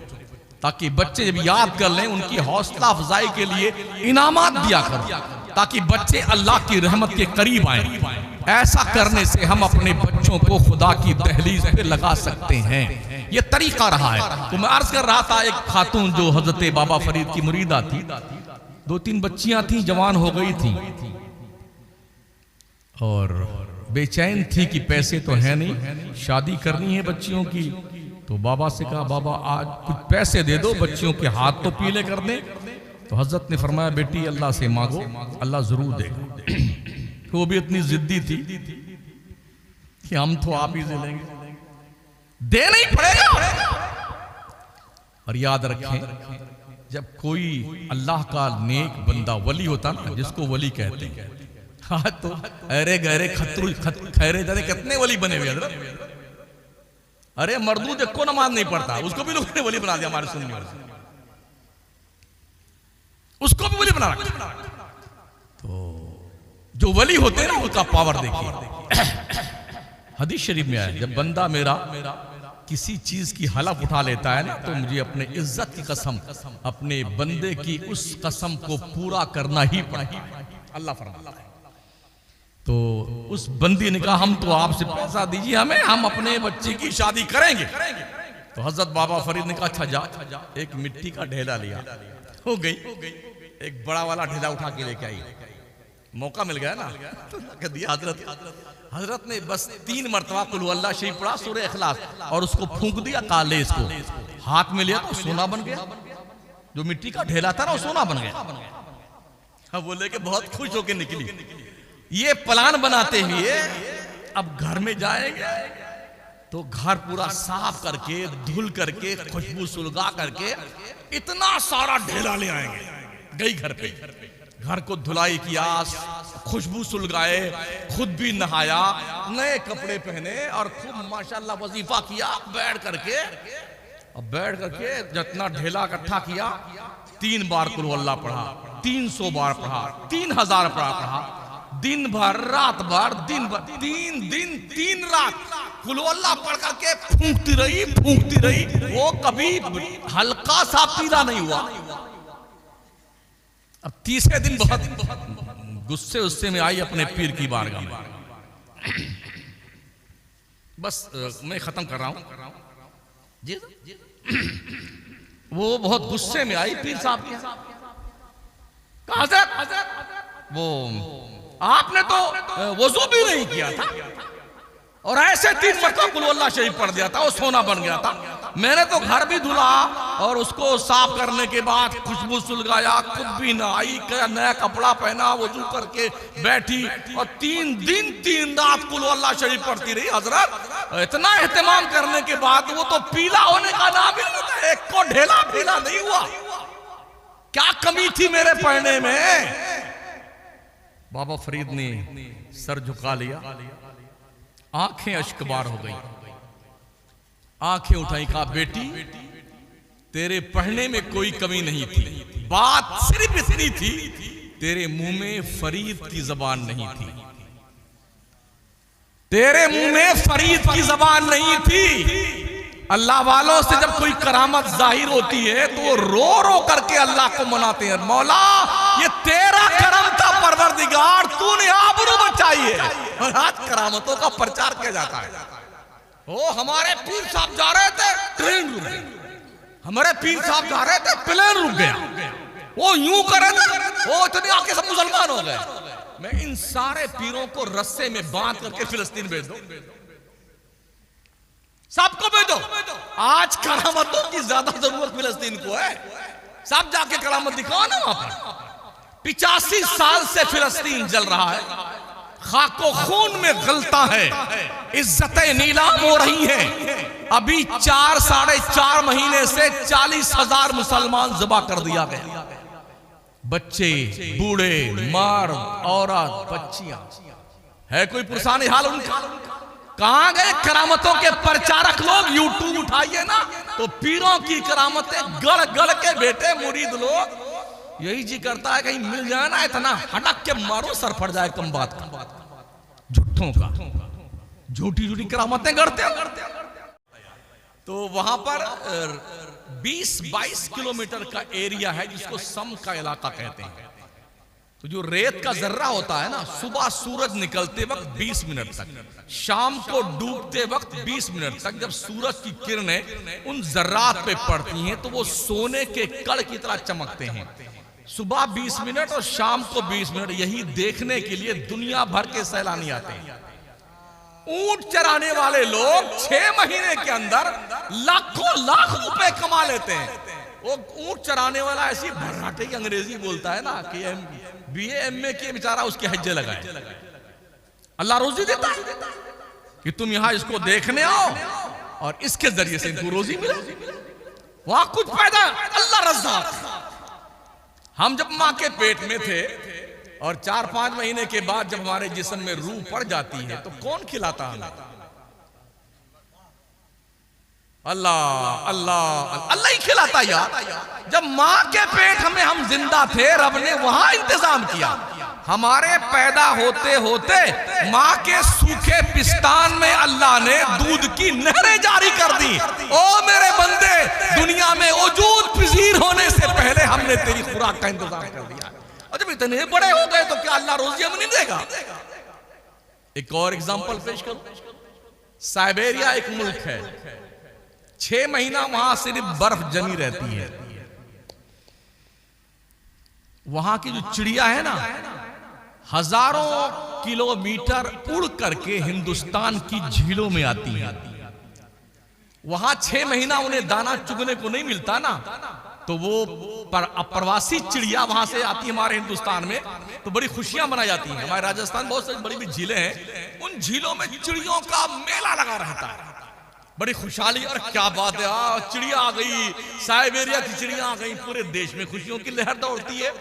ताकि बच्चे जब याद कर लें उनकी हौसला अफजाई के लिए इनामात दिया करो, ताकि बच्चे अल्लाह की रहमत के करीब आए। ऐसा करने से हम अपने बच्चों को खुदा की दहलीज पे लगा सकते हैं। ये तरीका रहा है। तो मैं अर्ज कर रहा था, एक खातून जो हजरत बाबा फरीद की मुरीदा थी, 2-3 बच्चियां थी, जवान हो गई थी और बेचैन थी कि पैसे तो है नहीं, शादी करनी है बच्चियों की। तो बाबा से कहा बाबा आज कुछ पैसे दे दो, बच्चियों के हाथ तो पीले कर दें। तो हजरत ने फरमाया बेटी अल्लाह से मांगो, अल्लाह जरूर देगा। वो भी इतनी जिद्दी थी कि हम तो आप ही से लेंगे, देना ही पड़ेगा। और याद रखें जब कोई अल्लाह का नेक बंदा वली होता ना, जिसको वली कहते हैं, हाँ तो अरे गहरे खैरे जरे कितने वली बने हुए हजरत। अरे मर्दूद को नमाज नहीं पढ़ता, उसको भी लोगों ने वली बना दिया हमारे सुन्नी वाले, उसको भी वली बना रखा। तो जो वली होते हैं ना उनका पावर देखिए। हदीस शरीफ में आया जब बंदा मेरा किसी चीज की हलफ उठा लेता है ना, तो मुझे अपने इज्जत की कसम, अपने बंदे की उस कसम को पूरा करना ही पड़ेगा, अल्लाह फरमाता है। तो उस बंदी ने कहा हम तो आपसे पैसा दीजिए हमें, हम अपने बच्चे की शादी करेंगे। तो हजरत बाबा फरीद ने कहा अच्छा जा, एक मिट्टी का ढेला लिया, हो गई, एक बड़ा वाला ढेला उठा के लेके आई, मौका मिल गया ना, तो दिया हजरत ने बस 3 मरतबा कुल अल्लाह शरीफ पढ़ा, सूरह इखलास, और उसको फूंक दिया काले, इसको हाथ में लिया तो सोना बन गया। जो मिट्टी का ढेला था ना वो सोना बन गया। अब वो लेके बहुत खुश होकर निकली। ये प्लान बनाते हुए अब घर में जाएंगे तो घर पूरा साफ करके, धुल करके, खुशबू सुलगा करके इतना सारा ढेला ले आएंगे। गई घर पे, घर को धुलाई किया, खुशबू सुलगाए, खुद भी नहाया, नए कपड़े पहने और खूब माशाल्लाह वजीफा किया। बैठ करके जितना ढेला इकट्ठा किया, 3 बार कुल अल्लाह पढ़ा, 300 बार पढ़ा, 3000 पढ़ा, दिन भर रात भर, दिन भर 3 दिन 3 रात कुल अल्लाह पढ़ करके फूंकती रही। वो कभी हल्का सा पीला नहीं हुआ। अब तीसरे दिन बहुत गुस्से उससे में आई अपने पीर की बारगाह में। बस मैं खत्म कर रहा हूं जी। वो बहुत गुस्से में आई पीर साहब के। कहा हज़रत वो आपने तो वजू भी नहीं किया था और ऐसे 3 मरतबा कुल अल्लाह शरीफ पढ़ दिया था, वो सोना बन गया था। मैंने तो घर भी धुला और उसको साफ करने के बाद खुशबू सुलगाया, खुद भी नहाई, नया कपड़ा पहना, वजू करके बैठी और 3 दिन 3 रात कुल अल्लाह शरीफ पढ़ती रही। हजरत इतना एहतमाम करने के बाद वो तो पीला होने का नाम ही नहीं था, एक को ढेला पीला नहीं हुआ। क्या कमी थी मेरे पढ़ने में? बाबा फरीद ने सर झुका लिया, आंखें अश्कबार हो गई, आंखें उठाई, कहा बेटी तेरे पढ़ने में कोई कमी नहीं थी, बात सिर्फ इतनी थी तेरे मुंह में फरीद की जबान नहीं थी, तेरे मुंह में फरीद की जबान नहीं थी। अल्लाह वालों से जब कोई करामत जाहिर होती है तो वो रो रो करके अल्लाह को मनाते हैं, मौला ये तेरा करम था परवरदिगार, तूने आबरू बचाई है। और आज करामतों का प्रचार किया जाता है। ओ हमारे पीर साहब जा रहे थे, ट्रेन रुक गई, हमारे पीर साहब जा रहे थे, प्लेन रुक गया, वो यूं करे थे, वो इतने आके सब मुसलमान हो गए। मैं इन सारे पीरों को रस्से में बांध करके फिलिस्तीन भेज दो, सबको भेजो। आज करामतों की ज्यादा जरूरत फिलिस्तीन को है, सब जाके करामत दिखाओ ना वहां पर। 85 साल से फिलिस्तीन जल रहा है, खाको खून में गलता है, इज्जतें नीलाम हो रही हैं। अभी 4 साढ़े 4 महीने से 40,000 मुसलमान ज़बा कर दिया गया, बच्चे बूढ़े मर्द औरत बच्चियां। है कोई पुरसानी हाल उनका? कहां गए करामतों के प्रचारक लोग? यूट्यूब उठाइए ना तो पीरों की करामतें गड़ गड़ के बेटे मुरीद लोग यही जी करता है कहीं मिल जाए ना, इतना हटक के मारो सर फट जाए कम बात का, झूठों का, झूठी झूठी करामतें गढ़ते हैं। तो वहां पर 20-22 किलोमीटर का एरिया है जिसको सम का इलाका कहते हैं। तो जो रेत का जर्रा होता है ना, सुबह सूरज निकलते वक्त 20 मिनट तक, शाम को डूबते वक्त 20 मिनट तक जब सूरज की किरणें उन जर्रात पे पड़ती हैं तो वो सोने के कड़ की तरह चमकते हैं। सुबह 20 मिनट और शाम को 20 मिनट, यही देखने के लिए दुनिया भर के सैलानी आते हैं। ऊंट चराने वाले लोग 6 महीने के अंदर लाखों लाख रुपए कमा लेते हैं। वो ऊंट चराने वाला ऐसी भर्राटे की अंग्रेजी बोलता है ना कि BA MA के बेचारा उसके हज्जे लगाए। अल्लाह रोजी देता है कि तुम यहां इसको देखने आओ और इसके जरिए से इनको रोजी मिले, वहां कुछ पैदा, अल्लाह रज़्ज़ाक़। हम जब मां के पेट में थे और 4-5 महीने के बाद जब हमारे जिस्म में रूह पड़ जाती है तो कौन खिलाता हमें? अल्लाह अल्लाह अल्लाह ही खिलाता यार। जब मां के पेट में हम जिंदा थे रब ने वहां इंतजाम किया। हमारे पैदा होते होते मां के सूखे पिस्तान में अल्लाह ने दूध की नहरें जारी कर दी। ओ मेरे बंदे, दुनिया में वजूद पजीर होने से पहले हमने तेरी खुराक का इंतजाम कर दिया। और जब इतने बड़े हो गए तो क्या अल्लाह रोजी हम नहीं देगा? एक और एग्जांपल पेश करूं। साइबेरिया एक मुल्क है, 6 महीना वहां सिर्फ बर्फ जमी रहती है। वहां की जो चिड़िया है ना, हजारों किलोमीटर उड़ करके हिंदुस्तान की झीलों में आती है। वहां 6 महीना उन्हें दाना चुगने को नहीं मिलता ना, तो वो प्रवासी चिड़िया वहां से आती है हमारे हिंदुस्तान में, तो बड़ी खुशियां मनाई जाती हैं। हमारे राजस्थान बहुत सारी बड़ी बड़ी झीलें हैं, उन झीलों में चिड़ियों का मेला लगा रहता है, बड़ी खुशहाली। और क्या बात है, चिड़िया आ गई, साइबेरिया की चिड़िया आ गई, पूरे देश में खुशियों की लहर दौड़ती है।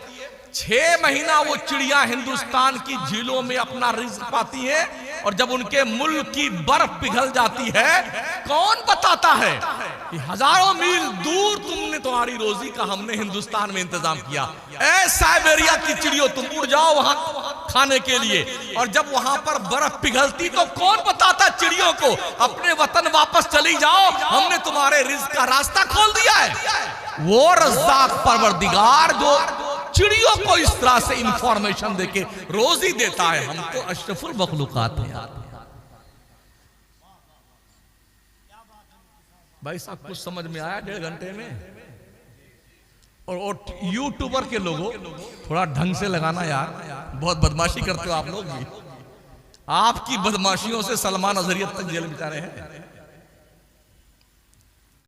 6 महीना वो चिड़िया हिंदुस्तान की झीलों में अपना रिज़्क़ पाती है, और जब उनके मुल्क की बर्फ पिघल जाती है, कौन बताता है कि हजारों मील दूर तुमने तुम्हारी रोजी का हमने हिंदुस्तान में इंतजाम किया। ऐ साइबेरिया की चिड़ियों, तुम उड़ जाओ वहां खाने के लिए। और जब वहां पर बर्फ पिघलती तो कौन बताता चिड़ियों को अपने वतन वापस चली जाओ, हमने तुम्हारे रिज़्क़ का रास्ता खोल दिया है। वो रज़्ज़ाक़ परवरदिगार जो चिड़ियों को इस तरह से इंफॉर्मेशन देके रोजी देता है। हम तो अशरफुल मखलूकात हैं। भाई साहब कुछ समझ में आया 1.5 घंटे में? और यूट्यूबर के लोगों थोड़ा ढंग से लगाना यार, बहुत बदमाशी करते हो आप लोग भी। आपकी बदमाशियों से सलमान अजहरियत तक जेल में जा रहे हैं।